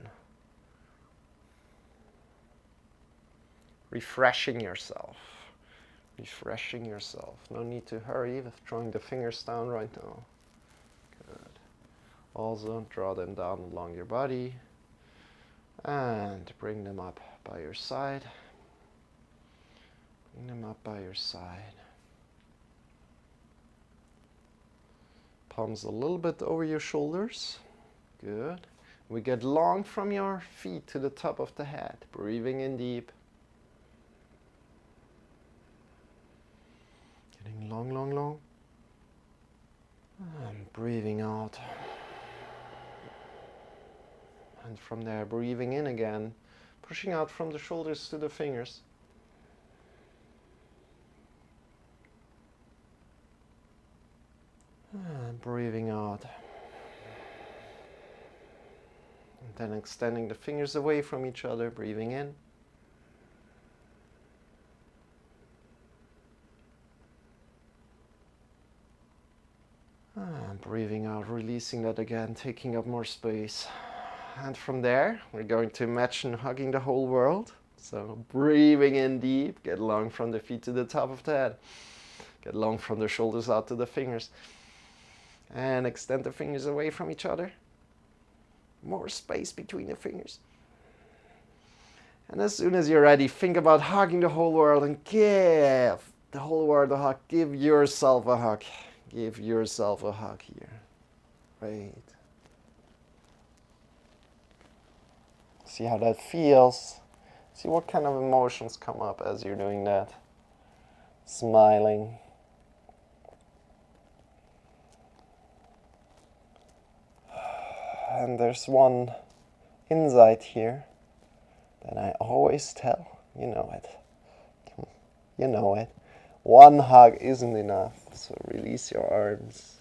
Refreshing yourself. Refreshing yourself. No need to hurry with drawing the fingers down right now. Good. Also, draw them down along your body and bring them up by your side. Bring them up by your side. Palms a little bit over your shoulders. Good. We get long from your feet to the top of the head. Breathing in deep. Getting long. And breathing out. And from there, breathing in again. Pushing out from the shoulders to the fingers. And breathing out. And then extending the fingers away from each other, breathing in. And breathing out, releasing that again, taking up more space. And from there, we're going to imagine hugging the whole world. So breathing in deep, get long from the feet to the top of the head. Get long from the shoulders out to the fingers. And extend the fingers away from each other. More space between the fingers. And as soon as you're ready, think about hugging the whole world and give the whole world a hug. Give yourself a hug. Give yourself a hug here. Great. See how that feels. See what kind of emotions come up as you're doing that. Smiling. And there's one insight here that I always tell. You know it. You know it. One hug isn't enough. So release your arms.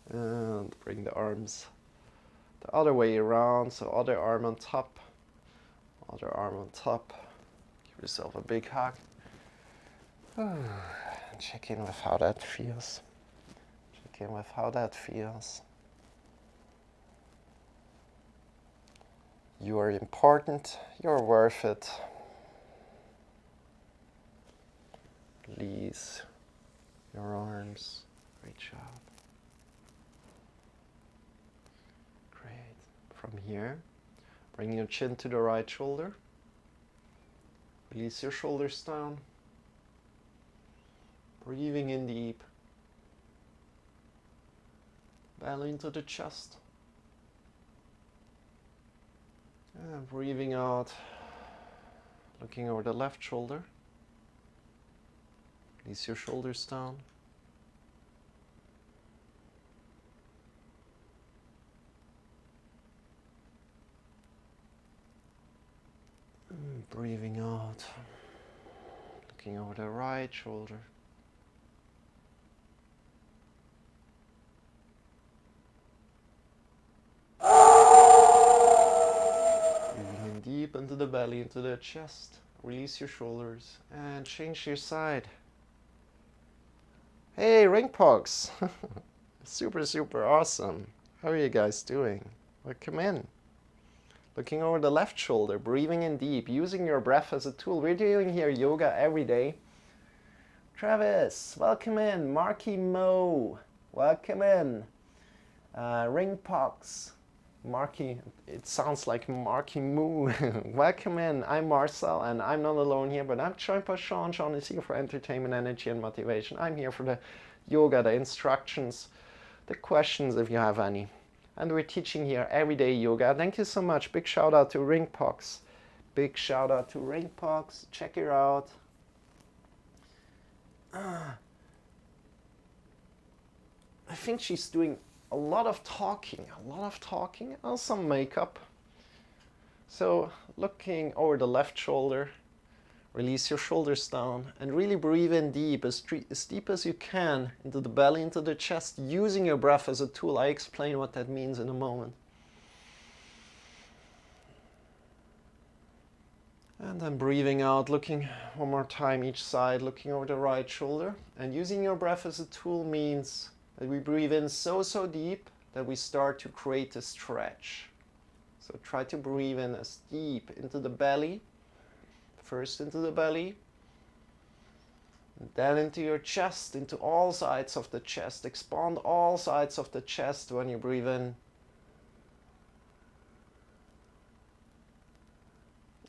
And bring the arms the other way around. So other arm on top. Other arm on top. Give yourself a big hug. And check in with how that feels. Check in with how that feels. You are important. You're worth it. Release your arms. Great job. Great. From here, bring your chin to the right shoulder. Release your shoulders down. Breathing in deep. Belly into the chest. And breathing out. Looking over the left shoulder. Release your shoulders down. And breathing out. Looking over the right shoulder. Breathing in deep into the belly, into the chest. Release your shoulders and change your side. Hey, ring pogs! Super awesome. How are you guys doing? Welcome in. Looking over the left shoulder, breathing in deep, using your breath as a tool. We're doing here yoga every day. Travis, welcome in. Marky Mo, welcome in. Ringpox, Marky, it sounds like Marky Moo. Welcome in. I'm Marcel, and I'm not alone here, but I'm joined by Shawn. Shawn is here for entertainment, energy, and motivation. I'm here for the yoga, the instructions, the questions if you have any. And we're teaching here everyday yoga. Thank you so much. Big shout out to Ringpox. Big shout out to Ringpox. Check her out. I think she's doing a lot of talking, and some makeup. So looking over the left shoulder, release your shoulders down and really breathe in deep, as deep as you can, into the belly, into the chest, using your breath as a tool. I explain what that means in a moment. And then breathing out, looking one more time each side, looking over the right shoulder. And using your breath as a tool means that we breathe in so deep that we start to create a stretch. So try to breathe in as deep into the belly. First into the belly, then into your chest, into all sides of the chest. Expand all sides of the chest when you breathe in.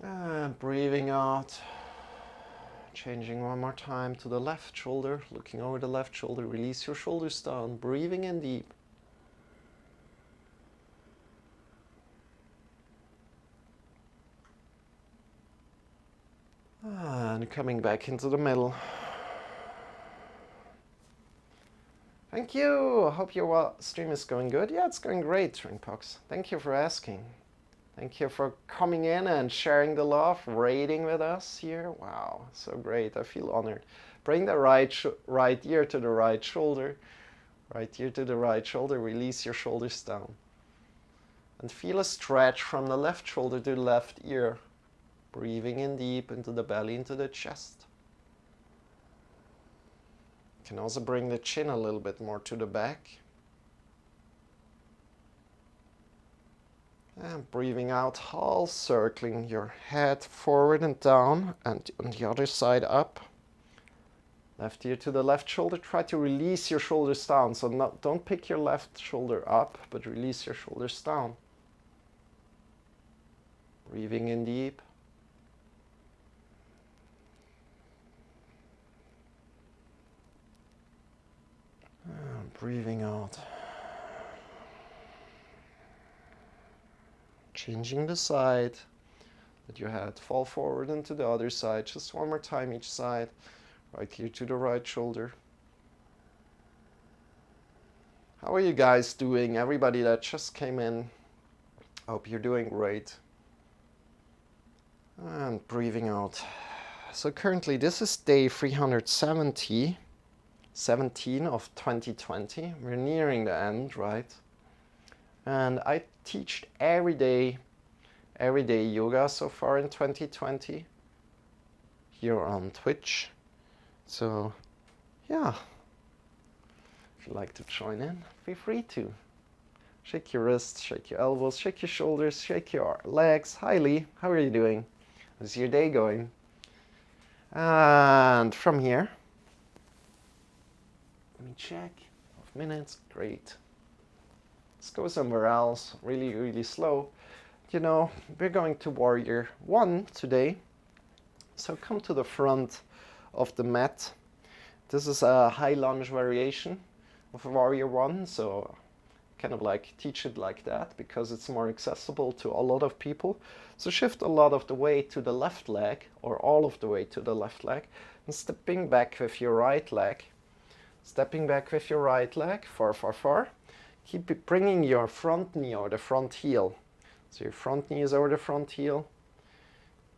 And breathing out. Changing one more time to the left shoulder, looking over the left shoulder. Release your shoulders down, breathing in deep. And coming back into the middle. Thank you. I hope your stream is going good. Yeah, it's going great, Ringpox. Thank you for asking. Thank you for coming in and sharing the love, rating with us here. Wow, so great. I feel honored. Bring the right ear to the right shoulder. Right ear to the right shoulder. Release your shoulders down. And feel a stretch from the left shoulder to the left ear. Breathing in deep into the belly, into the chest. You can also bring the chin a little bit more to the back. And breathing out, whole circling your head forward and down, and on the other side up. Left ear to the left shoulder. Try to release your shoulders down. So don't pick your left shoulder up, but release your shoulders down. Breathing in deep. And breathing out. Changing the side. Let your head fall forward into the other side. Just one more time each side. Right here to the right shoulder. How are you guys doing? Everybody that just came in. Hope you're doing great. And breathing out. So currently this is day 370. 17 of 2020. We're nearing the end, right? And I teach everyday yoga so far in 2020 here on Twitch. So yeah, if you'd like to join in, feel free to. Shake your wrists, shake your elbows, shake your shoulders, shake your legs. Hi Lee, how are you doing? How's your day going? And from here, let me check. 12 minutes, great. Let's go somewhere else, really slow. You know, we're going to Warrior 1 today. So come to the front of the mat. This is a high lunge variation of Warrior 1, so kind of like teach it like that because it's more accessible to a lot of people. So shift a lot of the weight to the left leg, or all of the weight to the left leg, and stepping back with your right leg. Stepping back with your right leg, far. Keep bringing your front knee over the front heel. So your front knee is over the front heel.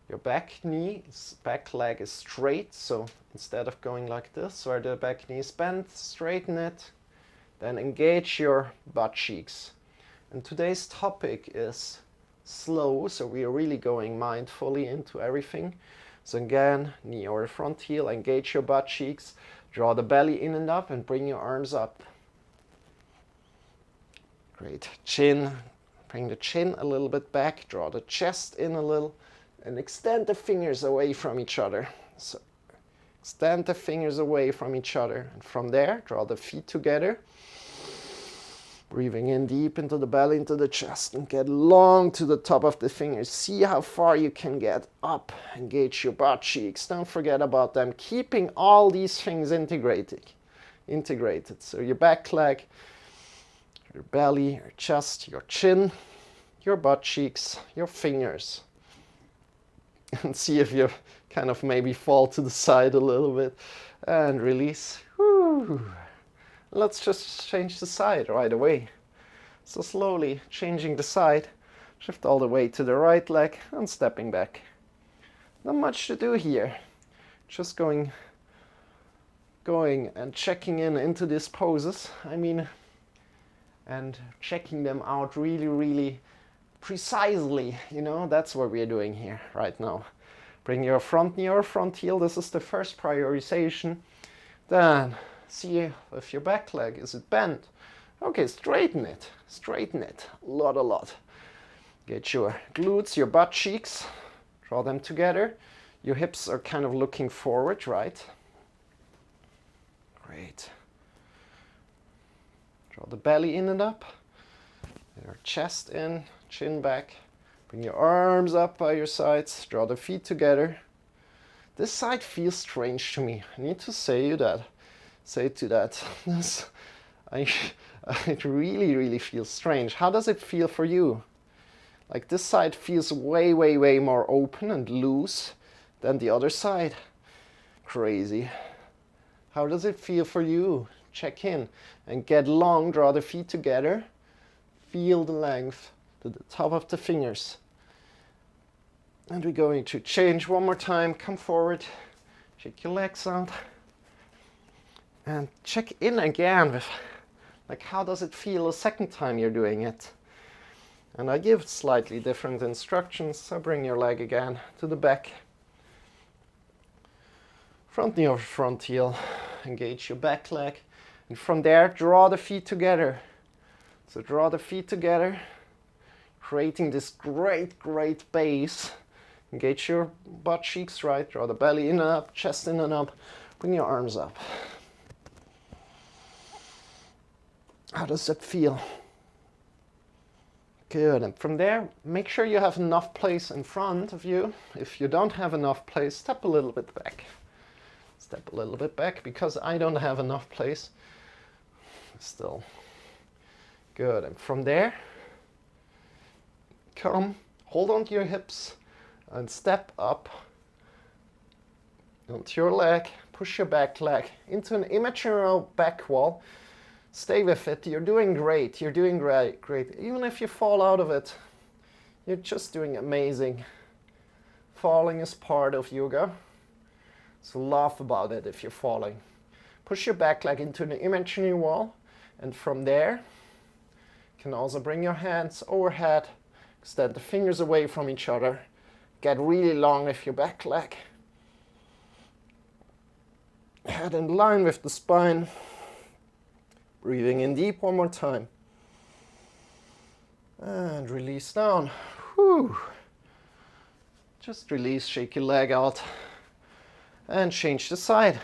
Your back leg is straight. So instead of going like this, where the back knee is bent, straighten it. Then engage your butt cheeks. And today's topic is slow. So we are really going mindfully into everything. So again, knee over front heel, engage your butt cheeks. Draw the belly in and up and bring your arms up. Great. Chin Bring the chin a little bit back, draw the chest in a little, and extend the fingers away from each other. So extend the fingers away from each other. And from there, draw the feet together. Breathing in deep into the belly, into the chest, and get long to the top of the fingers. See how far you can get up. Engage your butt cheeks. Don't forget about them. Keeping all these things integrated. So your back leg, your belly, your chest, your chin, your butt cheeks, your fingers. And see if you kind of maybe fall to the side a little bit. And release. Whew. Let's just change the side right away. So slowly changing the side, shift all the way to the right leg and stepping back. Not much to do here. Just going and checking into these poses. And checking them out really, really precisely. That's what we're doing here right now. Bring your front knee or front heel. This is the first prioritization. Then see if your back leg, is it bent? Okay, straighten it, a lot. Get your glutes, your butt cheeks, draw them together. Your hips are kind of looking forward, right? Great. Draw the belly in and up, your chest in, chin back. Bring your arms up by your sides, draw the feet together. This side feels strange to me. I need to say to that. It really, really feels strange. How does it feel for you? Like this side feels way, way, way more open and loose than the other side. Crazy. How does it feel for you? Check in and get long, draw the feet together. Feel the length to the top of the fingers. And we're going to change one more time. Come forward, shake your legs out. And check in again with, like, how does it feel a second time you're doing it? And I give slightly different instructions, so bring your leg again to the back. Front knee over front heel, engage your back leg. And from there, draw the feet together. So draw the feet together, creating this great, great base. Engage your butt cheeks, right? Draw the belly in and up, chest in and up. Bring your arms up. How does that feel? Good. And from there, make sure you have enough place in front of you. If you don't have enough place, step a little bit back. Step a little bit back because I don't have enough place. Still. Good. And from there, come, hold on to your hips and step up onto your leg. Push your back leg into an imaginary back wall. Stay with it. You're doing great. You're doing great. Even if you fall out of it, you're just doing amazing. Falling is part of yoga. So laugh about it if you're falling. Push your back leg into an imaginary wall. And from there, you can also bring your hands overhead. Extend the fingers away from each other. Get really long with your back leg. Head in line with the spine. Breathing in deep one more time. And release down. Whew. Just release, shake your leg out. And change the side.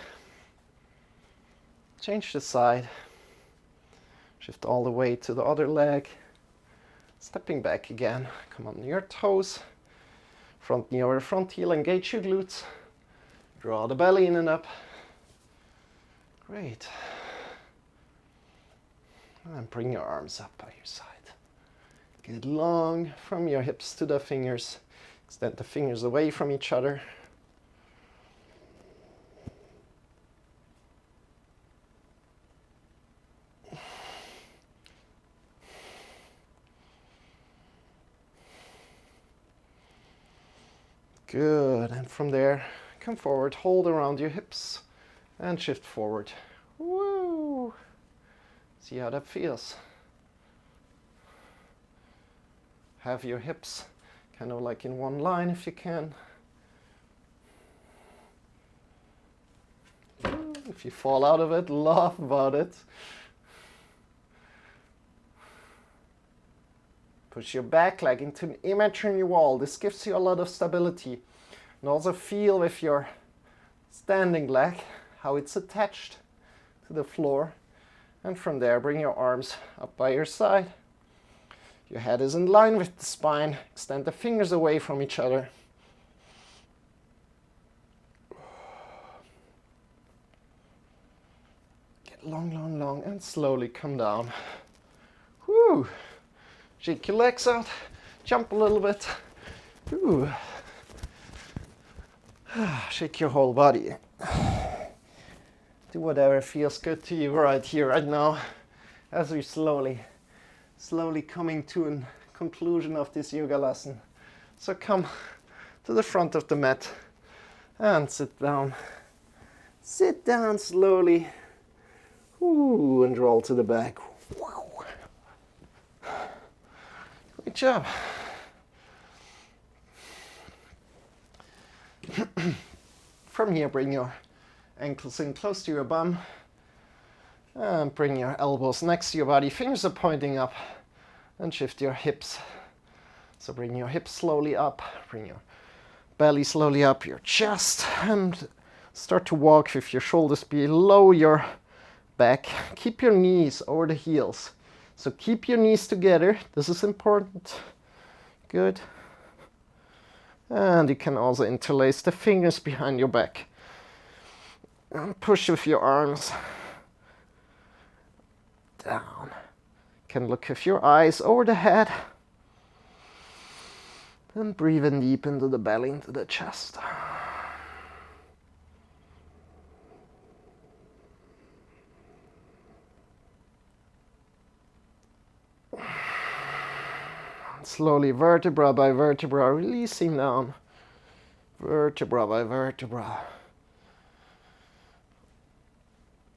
Change the side. Shift all the way to the other leg. Stepping back again. Come on your toes. Front knee over front heel. Engage your glutes. Draw the belly in and up. Great. And bring your arms up by your side. Get long from your hips to the fingers. Extend the fingers away from each other. Good. And from there, come forward, hold around your hips, and shift forward. Woo! See how that feels. Have your hips kind of like in one line if you can. If you fall out of it, laugh about it. Push your back leg into an imaginary wall. This gives you a lot of stability. And also feel with your standing leg how it's attached to the floor. And from there, bring your arms up by your side. Your head is in line with the spine. Extend the fingers away from each other. Get long, long, long, and slowly come down. Woo! Shake your legs out. Jump a little bit. Woo! Shake your whole body. Do whatever feels good to you right here, right now, as we slowly coming to a conclusion of this yoga lesson. So come to the front of the mat and sit down. Sit down slowly. Ooh, and roll to the back. Good job. From here, bring your ankles in close to your bum. And bring your elbows next to your body. Fingers are pointing up. And shift your hips. So bring your hips slowly up. Bring your belly slowly up, your chest. And start to walk with your shoulders below your back. Keep your knees over the heels. So keep your knees together. This is important. Good. And you can also interlace the fingers behind your back. And push with your arms down. You can look with your eyes over the head. And breathe in deep into the belly, into the chest. Slowly, vertebra by vertebra, releasing down. Vertebra by vertebra.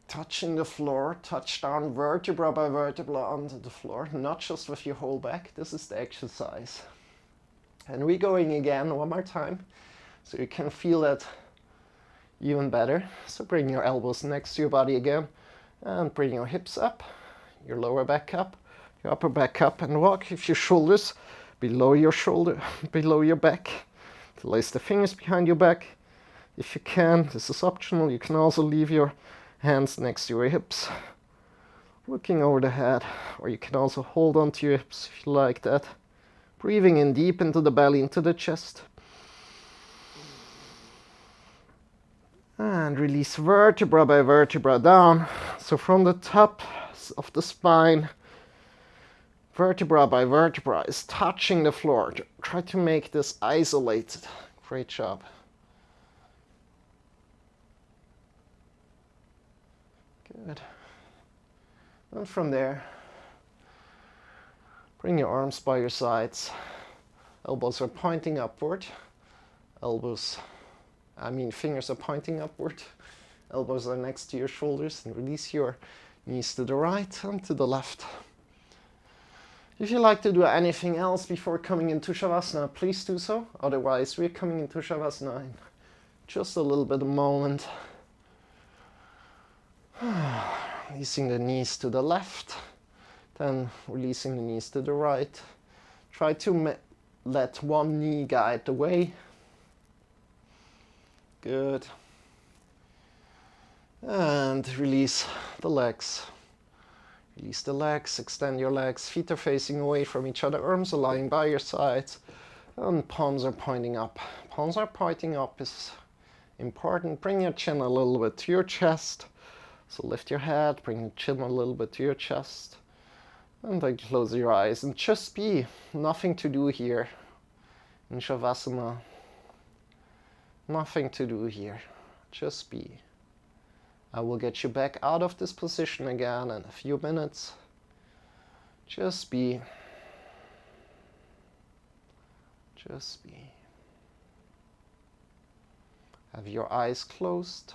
Touching the floor, touch down vertebra by vertebra onto the floor, not just with your whole back. This is the exercise. And we're going again one more time, so you can feel that even better. So bring your elbows next to your body again, and bring your hips up, your lower back up, your upper back up, and walk with your shoulders below your shoulder, below your back. Place the fingers behind your back. If you can, this is optional. You can also leave your hands next to your hips, looking over the head, or you can also hold on to your hips if you like that. Breathing in deep into the belly, into the chest. And release vertebra by vertebra down. So from the top of the spine, vertebra by vertebra is touching the floor. Try to make this isolated. Great job. Good. And from there, bring your arms by your sides. Elbows are pointing upward. Fingers are pointing upward. Elbows are next to your shoulders, and release your knees to the right and to the left. If you like to do anything else before coming into Shavasana, please do so. Otherwise, we're coming into Shavasana in just a little bit of moment. Releasing the knees to the left, then releasing the knees to the right. Try to let one knee guide the way. Good. And release the legs. Release the legs, extend your legs. Feet are facing away from each other, arms are lying by your sides, and palms are pointing up. Palms are pointing up is important. Bring your chin a little bit to your chest. So lift your head, bring your chin a little bit to your chest. And then close your eyes and just be. Nothing to do here in Shavasana. Nothing to do here. Just be. I will get you back out of this position again in a few minutes. Just be. Just be. Have your eyes closed.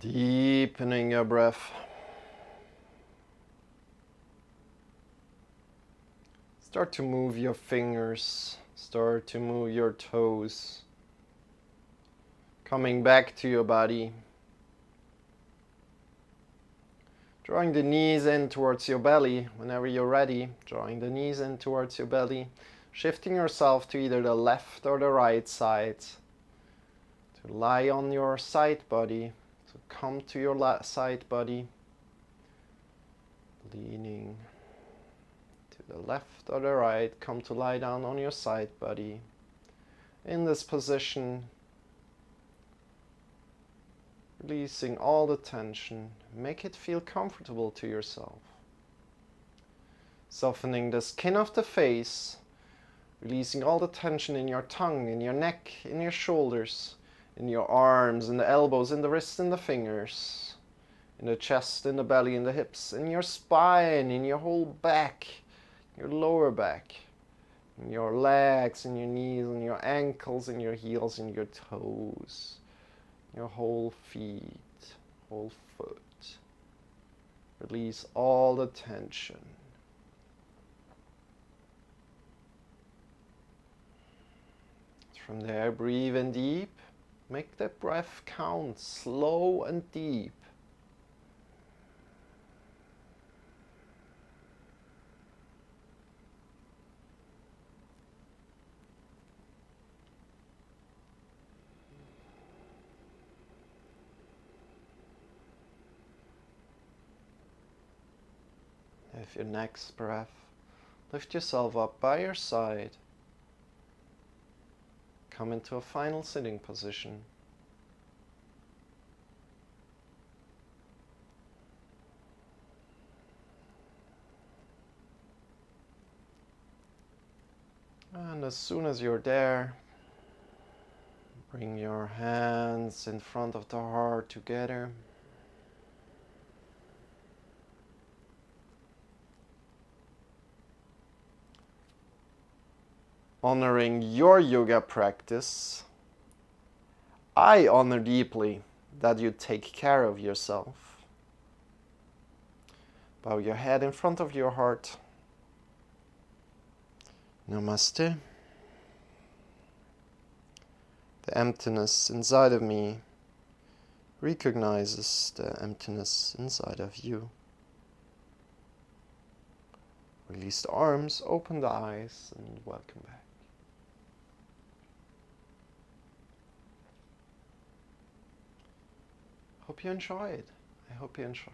Deepening your breath. Start to move your fingers. Start to move your toes. Coming back to your body. Drawing the knees in towards your belly whenever you're ready. Drawing the knees in towards your belly. Shifting yourself to either the left or the right side. To lie on your side body. To come to your side body. Leaning to the left or the right. Come to lie down on your side body. In this position, releasing all the tension. Make it feel comfortable to yourself. Softening the skin of the face. Releasing all the tension in your tongue, in your neck, in your shoulders, in your arms, in the elbows, in the wrists, in the fingers, in the chest, in the belly, in the hips, in your spine, in your whole back, your lower back, in your legs, in your knees, in your ankles, in your heels, in your toes, your whole feet, whole foot. Release all the tension. From there, breathe in deep. Make the breath count slow and deep. With your next breath, lift yourself up by your side. Come into a final sitting position. And as soon as you're there, bring your hands in front of the heart together. Honoring your yoga practice, I honor deeply that you take care of yourself. Bow your head in front of your heart. Namaste. The emptiness inside of me recognizes the emptiness inside of you. Release the arms, open the eyes, and welcome back. Hope you enjoyed. I hope you enjoyed.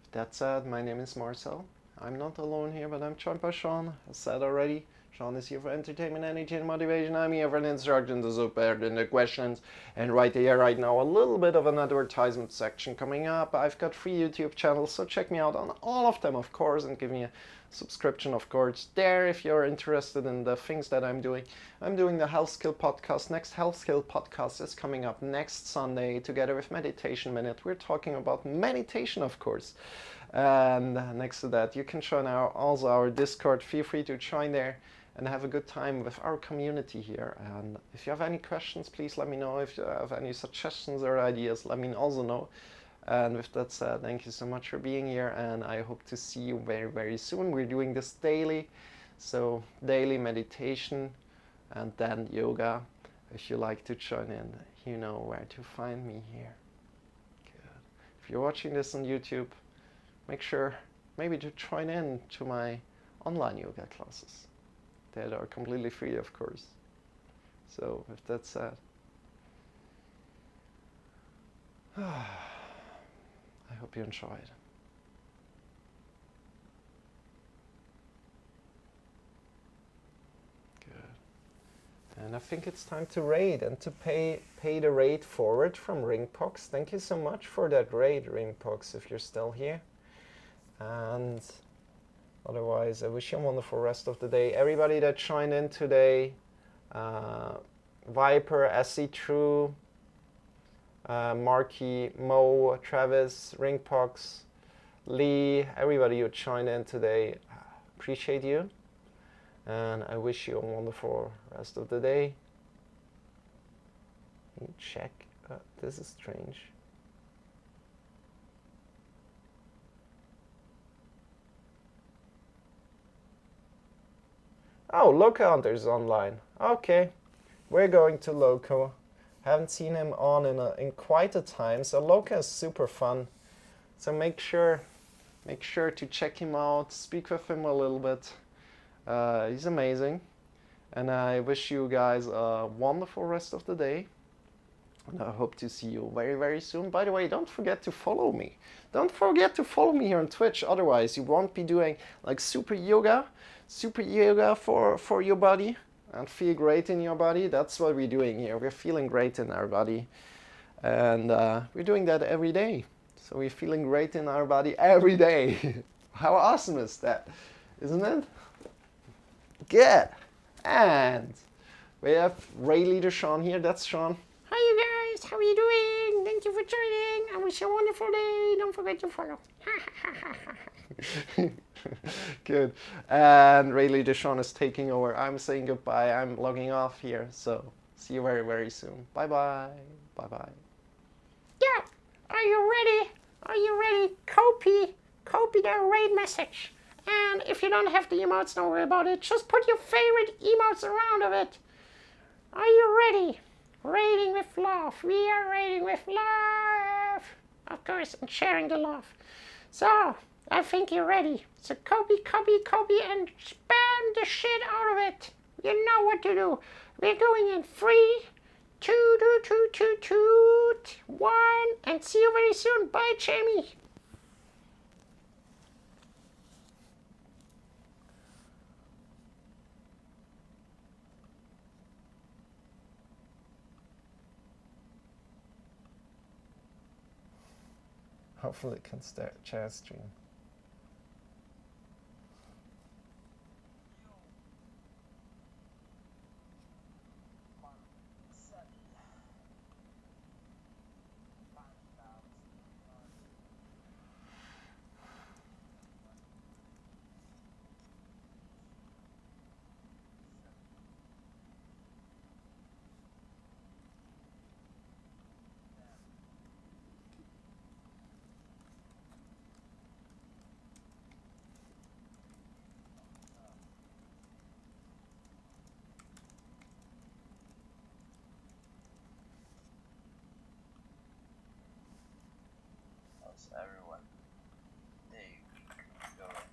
With that said, my name is Marcel. I'm not alone here, but I'm joined by Shawn. As said already, Shawn is here for entertainment, energy, and motivation. I'm here for an instruction to support in the questions. And right here, right now, a little bit of an advertisement section coming up. I've got 3 YouTube channels, so check me out on all of them, of course, and give me a subscription, of course, there if you're interested in the things that I'm doing. I'm doing the Health Skill Podcast. Next Health Skill Podcast is coming up next Sunday together with Meditation Minute. We're talking about meditation, of course. And next to that, you can join also our Discord. Feel free to join there and have a good time with our community here. And if you have any questions, please let me know. If you have any suggestions or ideas, let me also know. And with that said, thank you so much for being here, and I hope to see you very, very soon. We're doing this daily, so daily meditation and then yoga. If you like to join in, you know where to find me here. Good. If you're watching this on YouTube, make sure maybe to join in to my online yoga classes that are completely free, of course. So with that said, I hope you enjoyed. Good. And I think it's time to raid and to pay the raid forward from Ringpox. Thank you so much for that raid, Ringpox, if you're still here. And otherwise, I wish you a wonderful rest of the day. Everybody that joined in today, Viper, SC True, Marky, Mo, Travis, Ringpox, Lee, everybody who joined in today, appreciate you. And I wish you a wonderful rest of the day. Check. This is strange. Oh, Loco Hunter's online. Okay, we're going to Loco. Haven't seen him on in quite a time. So Loco is super fun. So make sure to check him out. Speak with him a little bit. He's amazing. And I wish you guys a wonderful rest of the day. And I hope to see you very, very soon. By the way, don't forget to follow me. Don't forget to follow me here on Twitch. Otherwise, you won't be doing like super yoga for your body and feel great in your body. That's what we're doing here. We're feeling great in our body. And we're doing that every day. So we're feeling great in our body every day. How awesome is that? Isn't it? Good. And we have Ray Leader Shawn here. That's Shawn. Hi, you guys. How are you doing? Thank you for joining. I wish you a wonderful day. Don't forget to follow. Good. And Ray Leader Shawn is taking over. I'm saying goodbye. I'm logging off here. So see you very, very soon. Bye-bye. Bye-bye. Yeah. Are you ready? Are you ready? Copy the raid message. And if you don't have the emotes, don't worry about it. Just put your favorite emotes around of it. Are you ready? Raiding with love. We are raiding with love. Of course, and sharing the love. So, I think you're ready. So copy, and spam the shit out of it. You know what to do. We're going in 3, 2, 1, and see you very soon. Bye, Jamie. Hopefully it can start chat stream. How's everyone? Day going?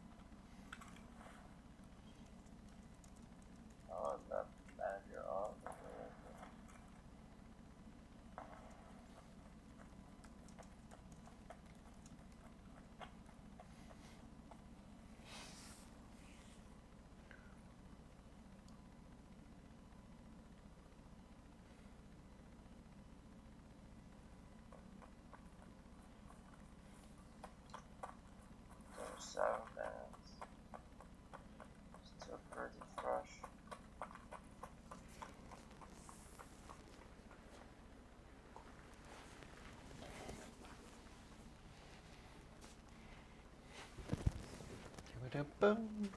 Oh, the manager off. There's 7 minutes. Still pretty fresh. Boom.